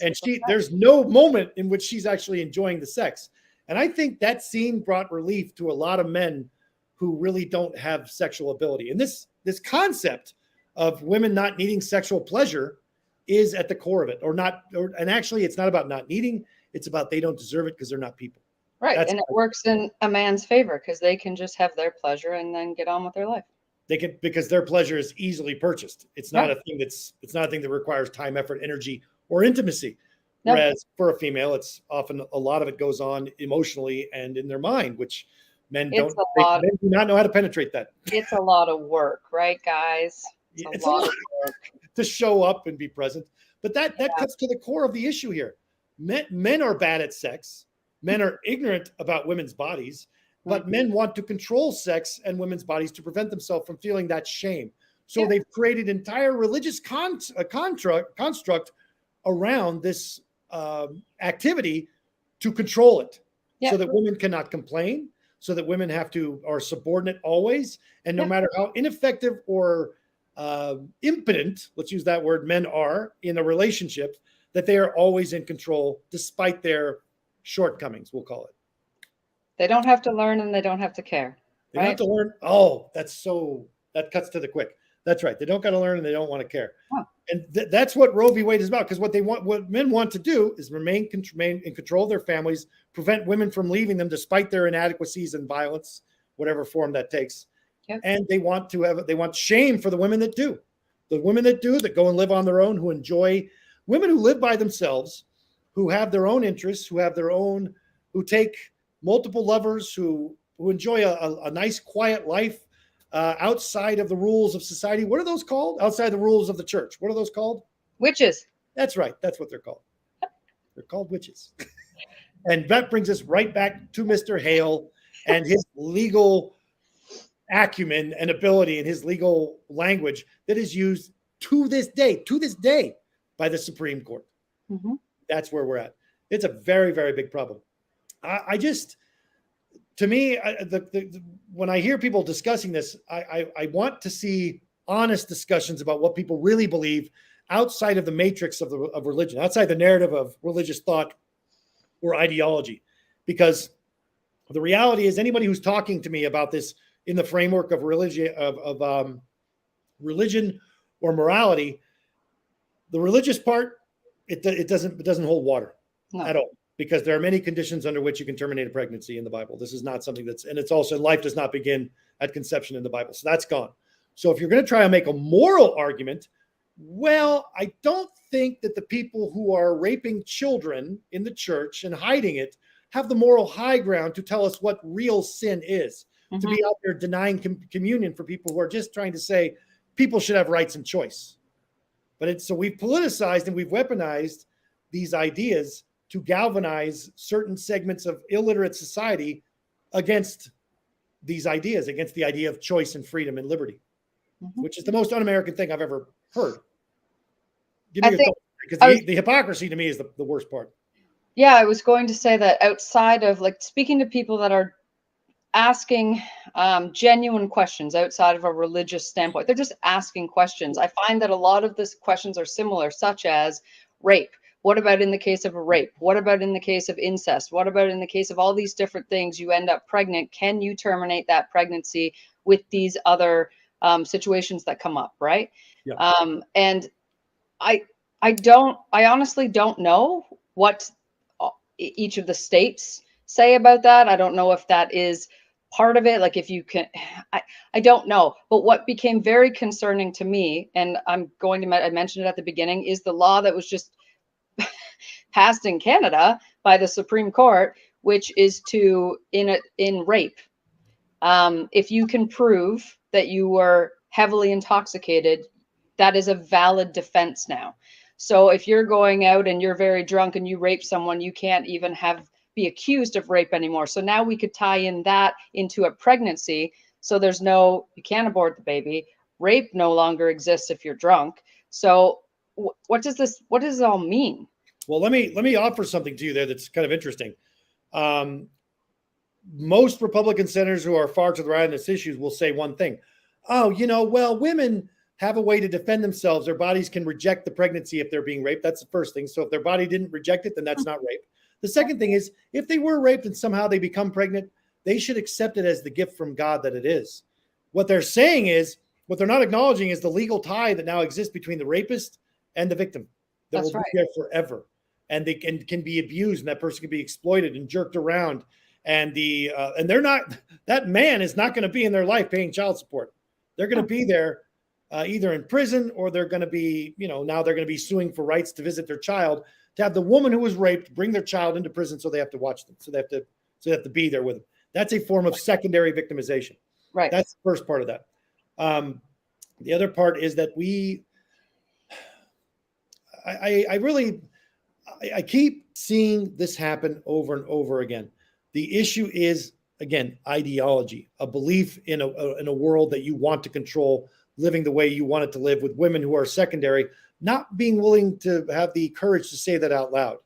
And there's no moment in which she's actually enjoying the sex. And I think that scene brought relief to a lot of men who really don't have sexual ability. And this concept of women not needing sexual pleasure is at the core of it, and actually it's not about not needing, it's about they don't deserve it because they're not people. Right. And it works in a man's favor because they can just have their pleasure and then get on with their life. They can, because their pleasure is easily purchased. It's not a thing that requires time, effort, energy, or intimacy. No. Whereas for a female, it's often a lot of it goes on emotionally and in their mind, which men do not know how to penetrate that. It's a lot of work, right, guys? It's a lot of work to show up and be present. But that cuts to the core of the issue here. Men are bad at sex. Men are ignorant about women's bodies, but men want to control sex and women's bodies to prevent themselves from feeling that shame. So they've created entire religious construct around this activity to control it, so that women cannot complain, so that women are subordinate always. And no matter how ineffective or impotent, let's use that word, men are in a relationship, that they are always in control despite their shortcomings, we'll call it. They don't have to learn and they don't have to care. They don't have to learn. Oh, that cuts to the quick. That's right. They don't got to learn and they don't want to care. Huh. And that's what Roe v. Wade is about. Because what men want to do is remain in control of their families, prevent women from leaving them despite their inadequacies and violence, whatever form that takes. Yep. And they want shame for the women that do. The women that go and live on their own, who enjoy, women who live by themselves, who have their own interests, who take multiple lovers, who enjoy a nice, quiet life outside of the rules of society. What are those called? Outside the rules of the church. What are those called? Witches. That's right. That's what they're called. They're called witches. And that brings us right back to Mr. Hale and his legal acumen and ability and his legal language that is used to this day by the Supreme Court. Mm-hmm. That's where we're at. It's a very, very big problem. To me, when I hear people discussing this, I want to see honest discussions about what people really believe outside of the matrix of religion, outside the narrative of religious thought or ideology. Because the reality is, anybody who's talking to me about this in the framework of religion or morality, the religious part, it doesn't hold water at all. Because there are many conditions under which you can terminate a pregnancy in the Bible. This is not something and it's also, life does not begin at conception in the Bible. So that's gone. So if you're going to try and make a moral argument, well, I don't think that the people who are raping children in the church and hiding it have the moral high ground to tell us what real sin is. Mm-hmm. To be out there denying communion for people who are just trying to say people should have rights and choice. But so we've politicized and we've weaponized these ideas to galvanize certain segments of illiterate society against these ideas, against the idea of choice and freedom and liberty, which is the most un-American thing I've ever heard. Give me your thoughts, because the hypocrisy to me is the worst part. Yeah, I was going to say that outside of, like, speaking to people that are asking genuine questions outside of a religious standpoint, they're just asking questions. I find that a lot of these questions are similar, such as rape. What about in the case of a rape? What about in the case of incest? What about in the case of all these different things? You end up pregnant. Can you terminate that pregnancy with these other situations that come up, right? Yeah. And I honestly don't know what each of the states say about that. I don't know if that is part of it. Like if you can, I don't know. But what became very concerning to me, and I mentioned it at the beginning, is the law that was just passed in Canada by the Supreme Court, which is in rape. If you can prove that you were heavily intoxicated, that is a valid defense now. So if you're going out and you're very drunk and you rape someone, you can't even be accused of rape anymore. So now we could tie in that into a pregnancy. So you can't abort the baby. Rape no longer exists if you're drunk. So what does it all mean? Well, let me offer something to you there that's kind of interesting. Most Republican senators who are far to the right on this issue will say one thing. Oh, well, women have a way to defend themselves. Their bodies can reject the pregnancy if they're being raped. That's the first thing. So if their body didn't reject it, then that's not rape. The second thing is, if they were raped and somehow they become pregnant, they should accept it as the gift from God that it is. What they're saying is, what they're not acknowledging is the legal tie that now exists between the rapist and the victim that will be there forever. And they can be abused, and that person can be exploited and jerked around. And they're not, that man is not going to be in their life paying child support. They're going to be there either in prison, or they're going to be, now they're going to be suing for rights to visit their child, to have the woman who was raped bring their child into prison. So they have to watch them. So they have to be there with them. That's a form of secondary victimization. Right. That's the first part of that. The other part is that I keep seeing this happen over and over again. The issue is, again, ideology, a belief in a world that you want to control, living the way you want it to live, with women who are secondary, not being willing to have the courage to say that out loud,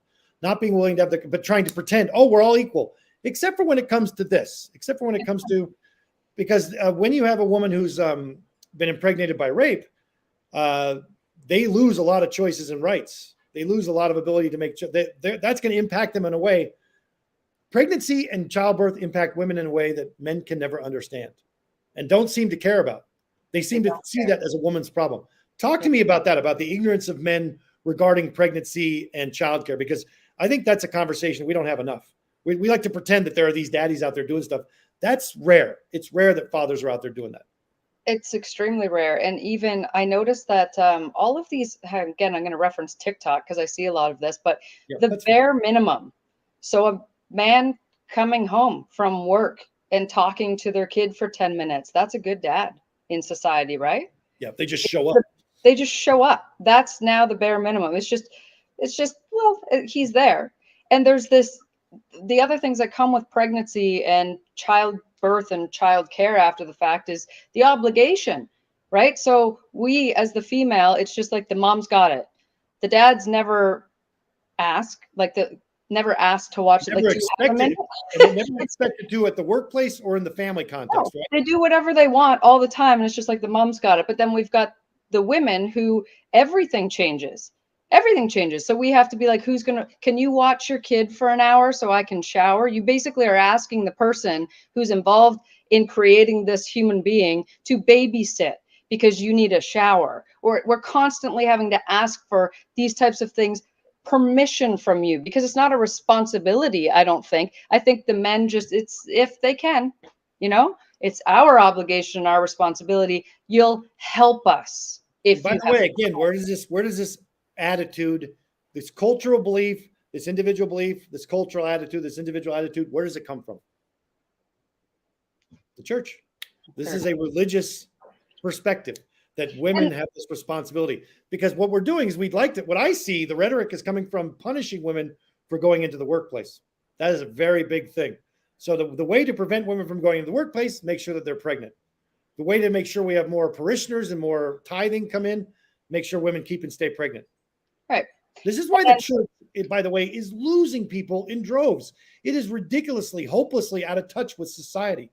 not being willing to but trying to pretend, oh, we're all equal, except for when it comes to this, because when you have a woman who's been impregnated by rape, they lose a lot of choices and rights. They lose a lot of ability to make that's going to impact them in a way. Pregnancy and childbirth impact women in a way that men can never understand and don't seem to care about. They seem to see that as a woman's problem. Talk to me about that, about the ignorance of men regarding pregnancy and childcare, because I think that's a conversation we don't have enough. We like to pretend that there are these daddies out there doing stuff. That's rare. It's rare that fathers are out there doing that. It's extremely rare. And even I noticed that all of these, again, I'm going to reference TikTok because I see a lot of this, but the bare minimum. So a man coming home from work and talking to their kid for 10 minutes, that's a good dad in society, right? Yeah, they just show up. They just show up. That's now the bare minimum. It's just, well, he's there. And there's the other things that come with pregnancy and childbirth and child care after the fact is the obligation, right? So we, as the female, it's just like the mom's got it. The dads never ask, never asked to watch it. Never expected to do at the workplace or in the family context. No, right? They do whatever they want all the time, and it's just like the mom's got it. But then we've got the women who everything changes. Everything changes. So we have to be like, can you watch your kid for an hour so I can shower? You basically are asking the person who's involved in creating this human being to babysit because you need a shower. Or we're constantly having to ask for these types of things, permission from you, because it's not a responsibility. I don't think. I think the men it's if they can, it's our obligation, our responsibility. You'll help us. By the way, again, where does this attitude, this cultural belief, this individual belief, this cultural attitude, this individual attitude, where does it come from? The church. This is a religious perspective that women have this responsibility, because what we're doing is what I see, the rhetoric is coming from punishing women for going into the workplace. That is a very big thing. So the way to prevent women from going into the workplace, make sure that they're pregnant. The way to make sure we have more parishioners and more tithing come in, make sure women keep and stay pregnant. Right. This is why the church, by the way, is losing people in droves. It is ridiculously, hopelessly out of touch with society.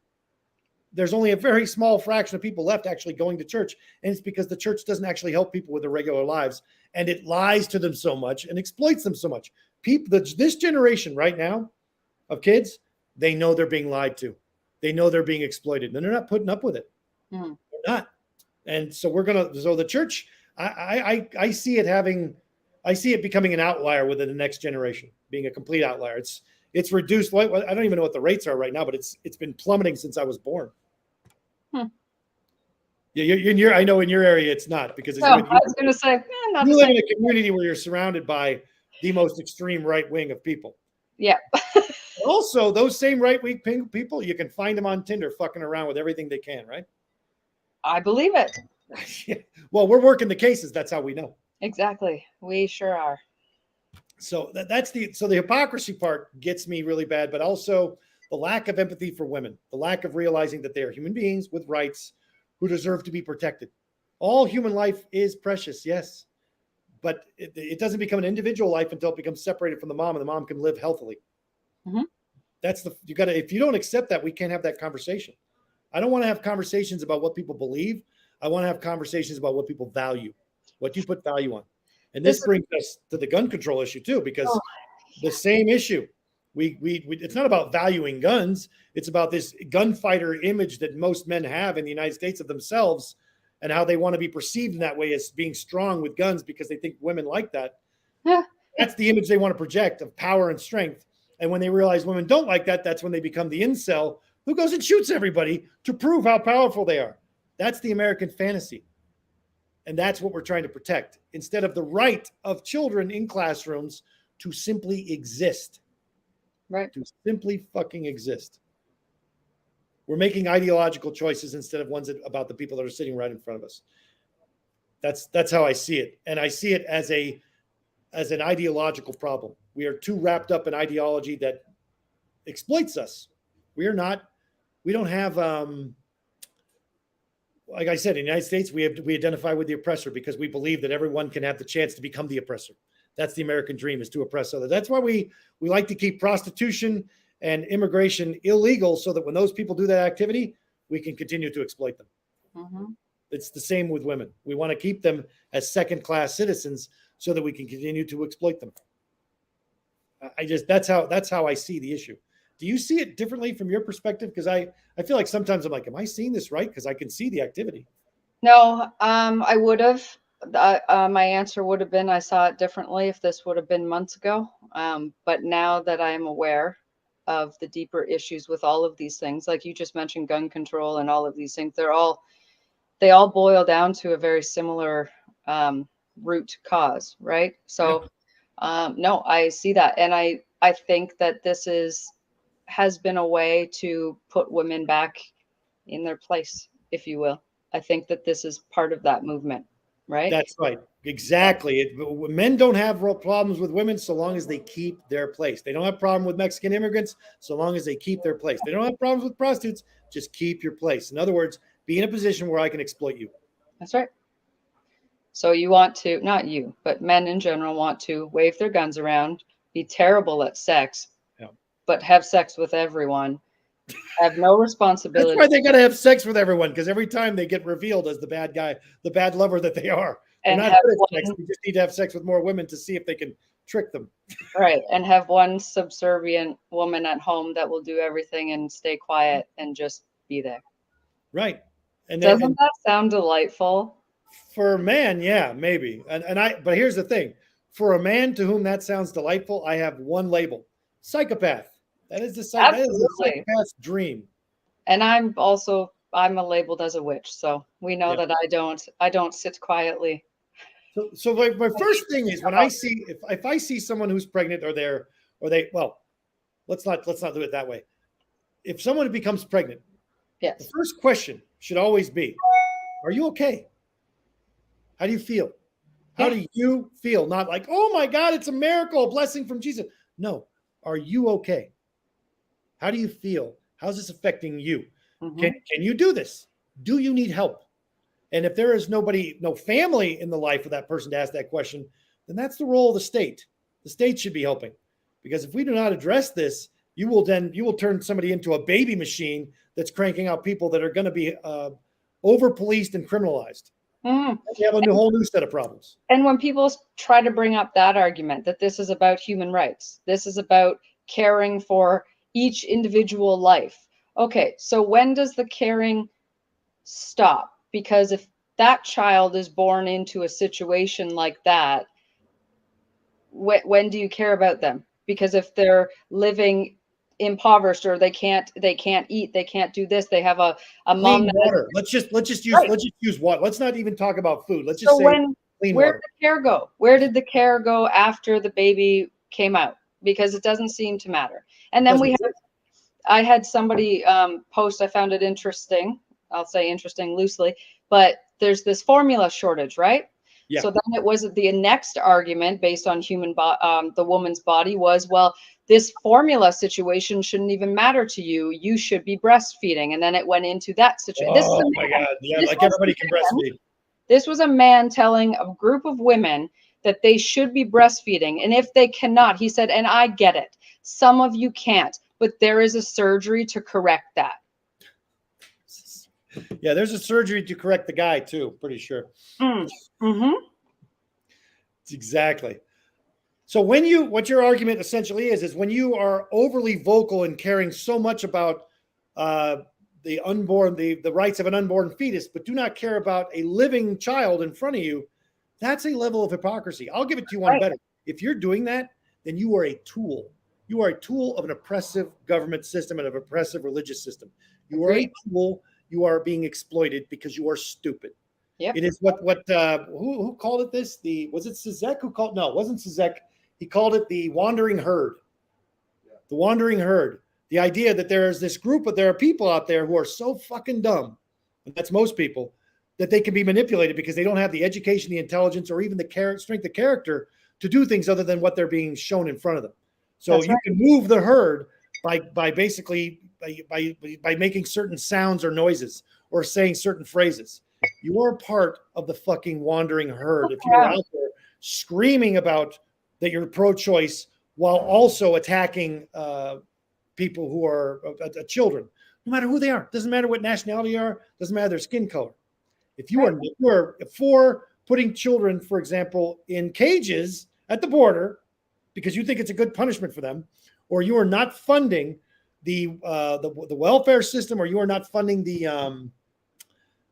There's only a very small fraction of people left actually going to church. And it's because the church doesn't actually help people with their regular lives. And it lies to them so much and exploits them so much. This generation right now of kids, they know they're being lied to. They know they're being exploited. And they're not putting up with it. They're not. And so so the church, I see it becoming an outlier within the next generation, being a complete outlier. It's reduced. I don't even know what the rates are right now, but it's been plummeting since I was born. Yeah, I know in your area it's not, because No, I was going to say, not you the live same. in a community where you're surrounded by the most extreme right wing of people. Yeah. Also, those same right wing people, you can find them on Tinder fucking around with everything they can, right? I believe it. Well, we're working the cases. That's how we know. Exactly. We sure are. So the hypocrisy part gets me really bad, but also the lack of empathy for women, the lack of realizing that they are human beings with rights who deserve to be protected. All human life is precious, yes, but it doesn't become an individual life until it becomes separated from the mom, and the mom can live healthily. Mm-hmm. If you don't accept that, we can't have that conversation. I don't want to have conversations about what people believe. I want to have conversations about what people value, what you put value on. And this brings us to the gun control issue too, because the same issue. It's not about valuing guns. It's about this gunfighter image that most men have in the United States of themselves, and how they want to be perceived in that way as being strong with guns because they think women like that. That's the image they want to project of power and strength. And when they realize women don't like that, that's when they become the incel who goes and shoots everybody to prove how powerful they are. That's the American fantasy. And that's what we're trying to protect, instead of the right of children in classrooms to simply exist. Right. To simply fucking exist. We're making ideological choices instead of ones about the people that are sitting right in front of us. That's how I see it. And I see it as an ideological problem. We are too wrapped up in ideology that exploits us. We don't have, like I said, in the United States, we identify with the oppressor because we believe that everyone can have the chance to become the oppressor. That's the American dream, is to oppress others. That's why we like to keep prostitution and immigration illegal, so that when those people do that activity, we can continue to exploit them. Mm-hmm. It's the same with women. We want to keep them as second-class citizens so that we can continue to exploit them. That's how I see the issue. Do you see it differently from your perspective? Because I feel like sometimes I'm like, am I seeing this right? Because I can see the activity. No, I would have. My answer would have been I saw it differently if this would have been months ago. But now that I'm aware of the deeper issues with all of these things, like you just mentioned, gun control and all of these things, they all boil down to a very similar root cause, right? So, no, I see that, and I think that this has been a way to put women back in their place, if you will. I think that this is part of that movement, right? That's right. Exactly. Men don't have real problems with women so long as they keep their place. They don't have a problem with Mexican immigrants so long as they keep their place. They don't have problems with prostitutes. Just keep your place. In other words, be in a position where I can exploit you. That's right. So you want to, not you, but men in general want to wave their guns around, be terrible at sex, but have sex with everyone, have no responsibility. That's why they got to have sex with everyone, because every time they get revealed as the bad guy, the bad lover that they are. They're not good at sex. We just need to have sex with more women to see if they can trick them. Right. And have one subservient woman at home that will do everything and stay quiet and just be there. Right. And doesn't that sound delightful? For a man, yeah, maybe. But here's the thing. For a man to whom that sounds delightful, I have one label: psychopath. That is a psychopath's dream. And I'm labeled as a witch, so we know that I don't sit quietly. So my first thing is, when I see if I see someone who's pregnant, let's not do it that way. If someone becomes pregnant, yes, the first question should always be, are you okay? How do you feel? How do you feel? Not like, oh my God, it's a miracle, a blessing from Jesus. No. Are you okay? How do you feel? How's this affecting you? Mm-hmm. Can you do this? Do you need help? And if there is no family in the life of that person to ask that question, then that's the role of the state. The state should be helping. Because if we do not address this, you will turn somebody into a baby machine that's cranking out people that are going to be over-policed and criminalized. Mm. You have a whole new set of problems. And when people try to bring up that argument that this is about human rights, this is about caring for each individual life. Okay, so when does the caring stop? Because if that child is born into a situation like that, when do you care about them? because if they're living impoverished or they can't eat, they can't do this, they have a mom Clean that water. Let's just use water. Let's not even talk about food. Let's just so say when clean where water. did the care go? Where did the care go after the baby came out? Because it doesn't seem to matter. And then I had somebody post, I found it interesting. I'll say interesting loosely, but there's this formula shortage, right? Yeah. So then it was the next argument based on the woman's body was, well, this formula situation shouldn't even matter to you. You should be breastfeeding. And then it went into that situation. Oh my God. Yeah, like everybody can breastfeed. This was a man telling a group of women that they should be breastfeeding. And if they cannot, he said, and I get it, some of you can't, but there is a surgery to correct that. Yeah, there's a surgery to correct the guy too, pretty sure. Mm-hmm. Exactly. So what your argument essentially is when you are overly vocal and caring so much about the unborn, the rights of an unborn fetus, but do not care about a living child in front of you, that's a level of hypocrisy. I'll give it to you one better. If you're doing that, then you are a tool. You are a tool of an oppressive government system and an oppressive religious system. You are a tool. You are being exploited because you are stupid. Yep. It is who called it this? Was it Zizek who called? No, it wasn't Zizek. He called it the wandering herd. Yeah. The wandering herd. The idea that there are people out there who are so fucking dumb, and that's most people, that they can be manipulated because they don't have the education, the intelligence, or even the strength of character to do things other than what they're being shown in front of them. So you can move the herd by basically making certain sounds or noises or saying certain phrases. You are part of the fucking wandering herd if you're out there screaming about that you're pro-choice while also attacking people who are children, no matter who they are. Doesn't matter what nationality they are. Doesn't matter their skin color. If you are for putting children, for example, in cages at the border because you think it's a good punishment for them, or you are not funding the welfare system, or you are not funding the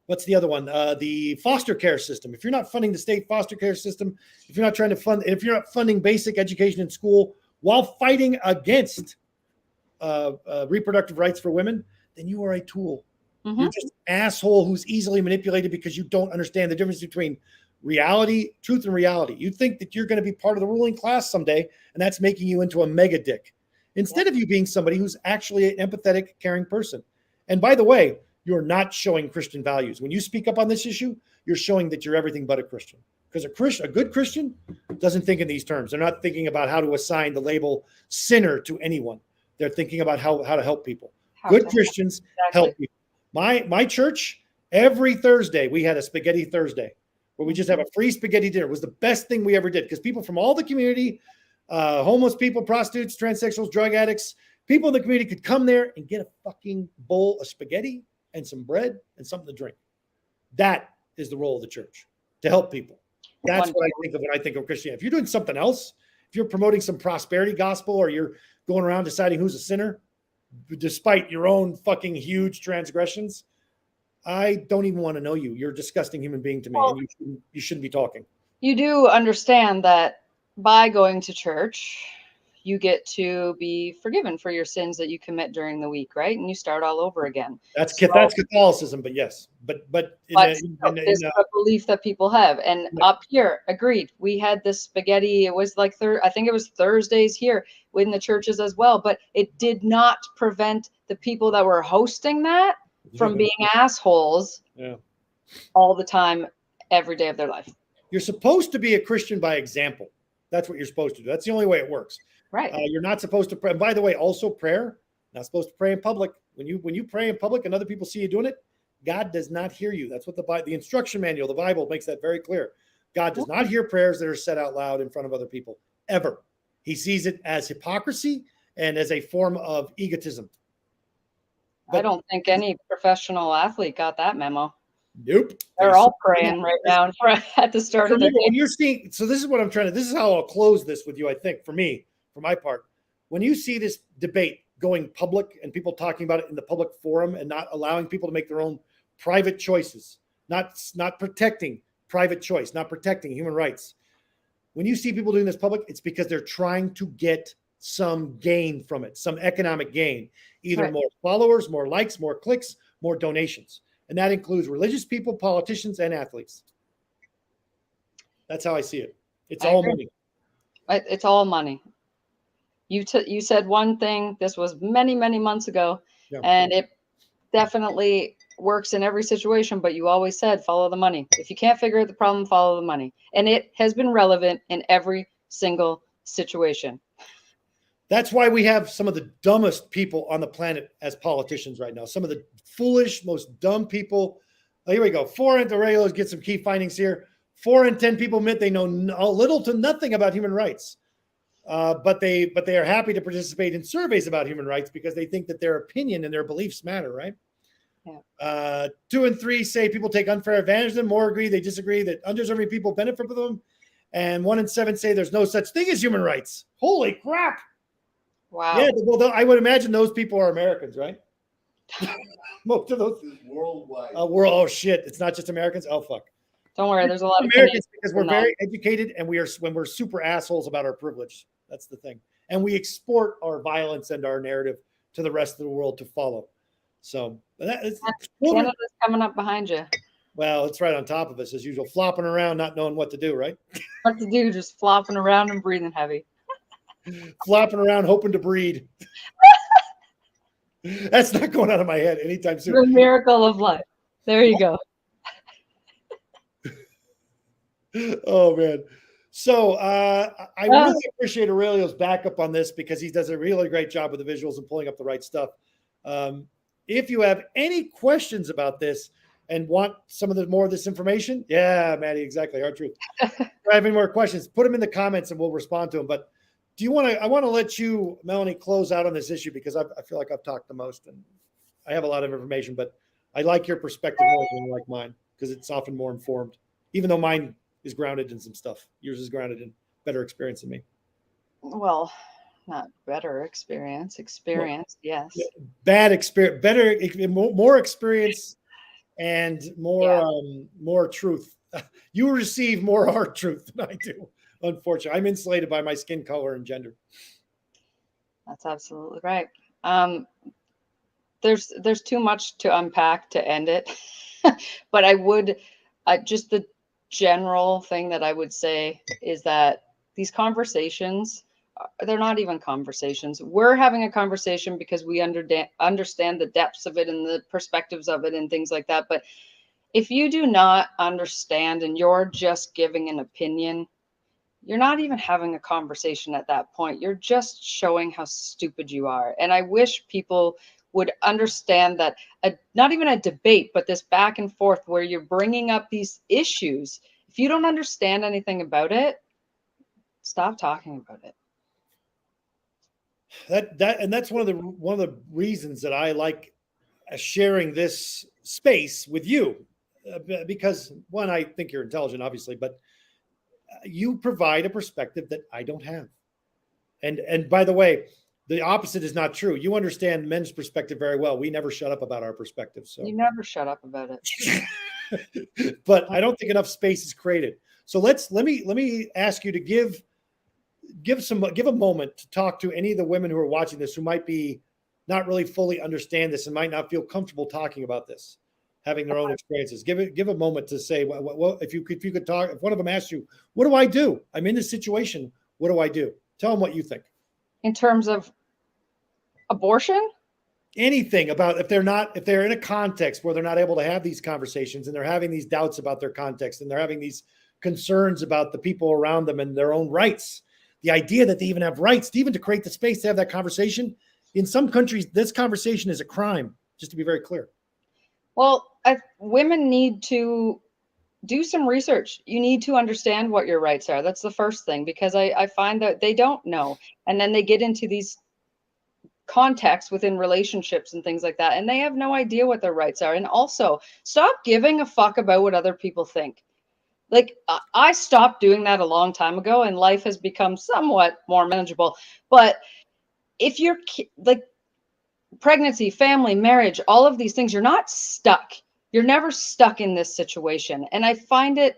what's the other one? The foster care system. If you're not funding the state foster care system, if you're not trying to fund, if you're not funding basic education in school while fighting against reproductive rights for women, then you are a tool. Mm-hmm. You're just an asshole who's easily manipulated because you don't understand the difference between truth and reality. You think that you're going to be part of the ruling class someday, and that's making you into a mega dick. Instead of you being somebody who's actually an empathetic, caring person. And by the way, you're not showing Christian values. When you speak up on this issue, you're showing that you're everything but a Christian. Because a good Christian doesn't think in these terms. They're not thinking about how to assign the label sinner to anyone. They're thinking about how to help people. Good Christians help people. My church, every Thursday, we had a spaghetti Thursday where we just have a free spaghetti dinner. It was the best thing we ever did because people from all the community, homeless people, prostitutes, transsexuals, drug addicts, people in the community could come there and get a fucking bowl of spaghetti and some bread and something to drink. That is the role of the church, to help people. That's what I think of when I think of Christianity. If you're doing something else, if you're promoting some prosperity gospel or you're going around deciding who's a sinner, despite your own fucking huge transgressions, I don't even want to know you. You're a disgusting human being to me, and you shouldn't be talking. You do understand that by going to church, you get to be forgiven for your sins that you commit during the week, right? And you start all over again. That's Catholicism, but yes, but it's a belief that people have. And up here, agreed. We had this spaghetti. It was like I think it was Thursdays here in the churches as well. But it did not prevent the people that were hosting that from being assholes all the time, every day of their life. You're supposed to be a Christian by example. That's what you're supposed to do. That's the only way it works. Right. You're not supposed to pray. And by the way, also prayer, not supposed to pray in public. When you pray in public and other people see you doing it, God does not hear you. That's what the instruction manual, the Bible makes that very clear. God does not hear prayers that are said out loud in front of other people, ever. He sees it as hypocrisy and as a form of egotism. But I don't think any professional athlete got that memo. Nope. They're all praying right now at the start of their game. When you're seeing, so this is what I'm trying to, this is how I'll close this with you, I think, for my part. When you see this debate going public and people talking about it in the public forum and not allowing people to make their own private choices, not protecting private choice, not protecting human rights. When you see people doing this public, it's because they're trying to get some gain from it, some economic gain, either Right. more followers, more likes, more clicks, more donations. And that includes religious people, politicians, and athletes. That's how I see it. It's I all agree. money. It's all money. You said one thing. This was many, many months ago, Yeah. and it definitely works in every situation. But you always said follow the money. If you can't figure out the problem, follow the money, and it has been relevant in every single situation. That's why we have some of the dumbest people on the planet as politicians right now. Some of the foolish, most dumb people. Oh, here we go. 4 in the regulars get some key findings here. 4 in 10 people admit they know little to nothing about human rights, but they are happy to participate in surveys about human rights because they think that their opinion and their beliefs matter, right? Yeah. 2 in 3 say people take unfair advantage of them. More agree they disagree that undeserving people benefit from them, and 1 in 7 say there's no such thing as human rights. Holy crap! Wow. Yeah, well, I would imagine those people are Americans, right? Most of those worldwide. Oh shit! It's not just Americans. Oh fuck! Don't worry, there's a lot of Americans because we're in very educated and we're super assholes about our privilege. That's the thing, and we export our violence and our narrative to the rest of the world to follow. So Canada's coming up behind you. Well, it's right on top of us as usual, flopping around, not knowing what to do. Right? What to do? Just flopping around and breathing heavy. Flopping around, hoping to breed. That's not going out of my head anytime soon. The miracle of life. There you go. Oh man. So I really appreciate Aurelio's backup on this because he does a really great job with the visuals and pulling up the right stuff. If you have any questions about this and want some of the more of this information, yeah, Maddie, exactly. Hard truth. If you have any more questions, put them in the comments and we'll respond to them. But do you want to? I want to let you, Melanie, close out on this issue because I feel like I've talked the most and I have a lot of information, but I like your perspective more than like mine because it's often more informed, even though mine is grounded in some stuff. Yours is grounded in better experience than me. Well, not better experience. Experience, well, yes. Bad experience, better, more experience, and more truth. You receive more hard truth than I do. Unfortunately, I'm insulated by my skin color and gender. That's absolutely right. There's too much to unpack to end it, but I would just the general thing that I would say is that these conversations, they're not even conversations. We're having a conversation because we understand the depths of it and the perspectives of it and things like that. But if you do not understand and you're just giving an opinion, you're not even having a conversation at that point. You're just showing how stupid you are. And I wish people would understand that not even a debate, but this back and forth where you're bringing up these issues. If you don't understand anything about it, stop talking about it. That's one of the reasons that I like sharing this space with you, because one, I think you're intelligent, obviously, but you provide a perspective that I don't have. And by the way, the opposite is not true. You understand men's perspective very well. We never shut up about our perspective. So you never shut up about it. But I don't think enough space is created. So let me ask you to give a moment to talk to any of the women who are watching this who might be not really fully understand this and might not feel comfortable talking about this, having their own experiences. Give a moment to say, what if you could talk. If one of them asks you, "What do I do? I'm in this situation. What do I do?" Tell them what you think. In terms of abortion? Anything about if they're in a context where they're not able to have these conversations and they're having these doubts about their context and they're having these concerns about the people around them and their own rights. The idea that they even have rights, even to create the space to have that conversation. In some countries, this conversation is a crime, just to be very clear. Well, women need to do some research. You need to understand what your rights are. That's the first thing, because I find that they don't know. And then they get into these contexts within relationships and things like that, and they have no idea what their rights are. And also, stop giving a fuck about what other people think. Like, I stopped doing that a long time ago, and life has become somewhat more manageable. But if you're like pregnancy, family, marriage, all of these things, you're not stuck. You're never stuck in this situation. And I find it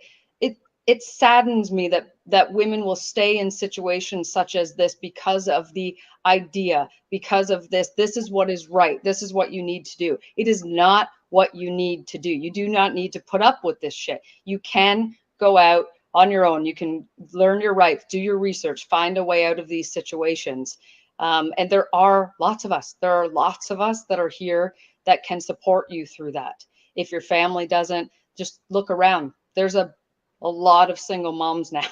saddens me that that women will stay in situations such as this because of the idea, because of this is what is right, this is what you need to do. It is not what you need to do. You do not need to put up with this shit. You can go out on your own. You can learn your rights, do your research, find a way out of these situations. And there are lots of us. There are lots of us that are here that can support you through that. If your family doesn't, just look around. There's a lot of single moms now.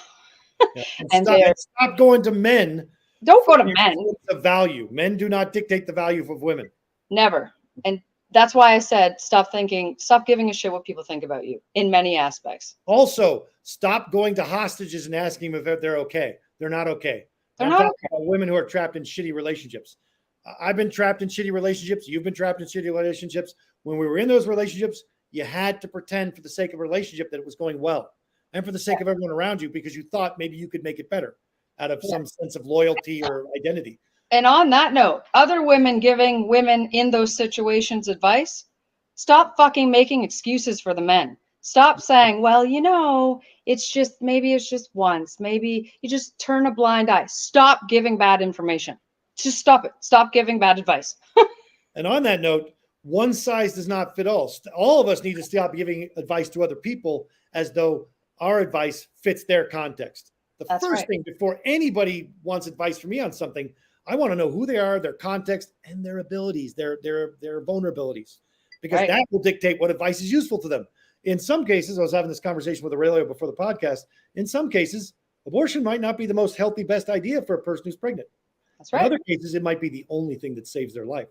Yeah. And stop going to men. Don't go to men. The value. Men do not dictate the value of women. Never. And that's why I said stop giving a shit what people think about you in many aspects. Also, stop going to hostages and asking them if they're okay. They're not okay. They're not okay. About women who are trapped in shitty relationships. I've been trapped in shitty relationships. You've been trapped in shitty relationships. When we were in those relationships, you had to pretend for the sake of a relationship that it was going well and for the sake of everyone around you, because you thought maybe you could make it better out of some sense of loyalty or identity. And on that note, other women giving women in those situations advice, stop fucking making excuses for the men. Stop saying, well, it's just once. Maybe you just turn a blind eye. Stop giving bad information. Just stop it. Stop giving bad advice. And on that note, one size does not fit all. All of us need to stop giving advice to other people as though our advice fits their context. That's first thing, before anybody wants advice from me on something, I want to know who they are, their context, and their abilities, their vulnerabilities, because that will dictate what advice is useful to them. In some cases, I was having this conversation with Aurelio before the podcast. In some cases, abortion might not be the most healthy, best idea for a person who's pregnant. That's right. In other cases, it might be the only thing that saves their life.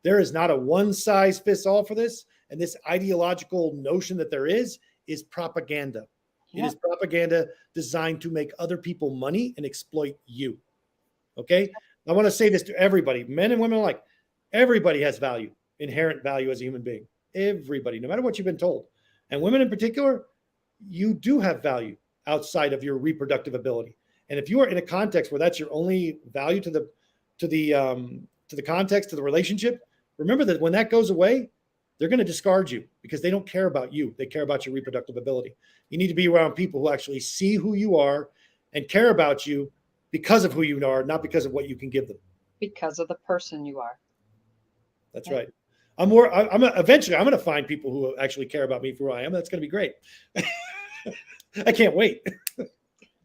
There is not a one size fits all for this. And this ideological notion that there is propaganda. Yeah. It is propaganda designed to make other people money and exploit you. Okay. I want to say this to everybody, men and women alike. Everybody has value, inherent value as a human being. Everybody, no matter what you've been told. And women in particular, you do have value outside of your reproductive ability. And if you are in a context where that's your only value to the context, to the relationship, remember that when that goes away, they're going to discard you because they don't care about you. They care about your reproductive ability. You need to be around people who actually see who you are and care about you because of who you are, not because of what you can give them. Because of the person you are. That's right. Eventually I'm going to find people who actually care about me for who I am. That's going to be great. I can't wait.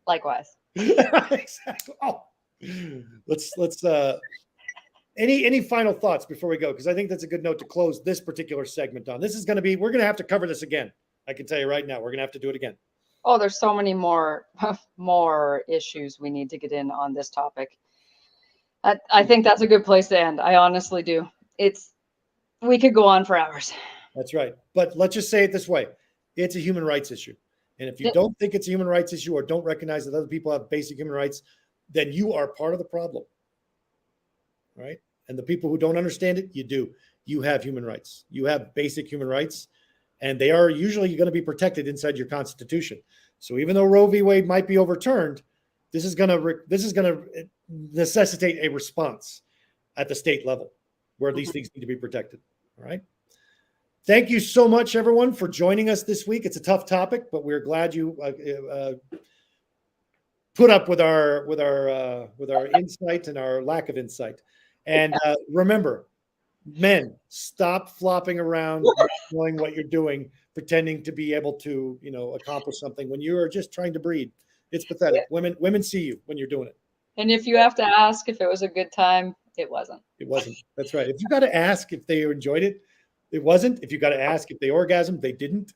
Likewise. Exactly. Oh, let's any final thoughts before we go? Because I think that's a good note to close this particular segment on. This is going to be, we're going to have to cover this again. I can tell you right now, we're going to have to do it again. Oh, there's so many more issues we need to get in on this topic. I think that's a good place to end. I honestly do. We could go on for hours. That's right. But let's just say it this way. It's a human rights issue. And if you don't think it's a human rights issue or don't recognize that other people have basic human rights, then you are part of the problem. Right? And the people who don't understand it, you do. You have human rights. You have basic human rights, and they are usually going to be protected inside your Constitution. So even though Roe v. Wade might be overturned, this is going to necessitate a response at the state level where these things need to be protected. All right. Thank you so much, everyone, for joining us this week. It's a tough topic, but we're glad you put up with our insight and our lack of insight. And remember, men, stop flopping around, knowing what you're doing, pretending to be able to, accomplish something when you are just trying to breed. It's pathetic. Women see you when you're doing it. And if you have to ask if it was a good time, it wasn't. It wasn't. That's right. If you got to ask if they enjoyed it, it wasn't. If you got to ask if they orgasmed, they didn't.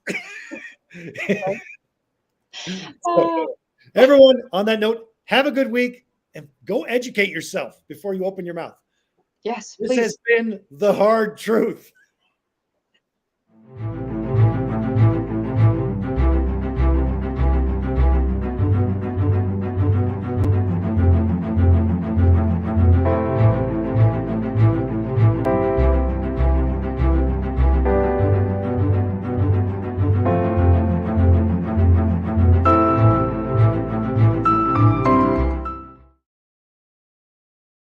So, everyone, on that note, have a good week and go educate yourself before you open your mouth. Yes, this has been The Hard Truth.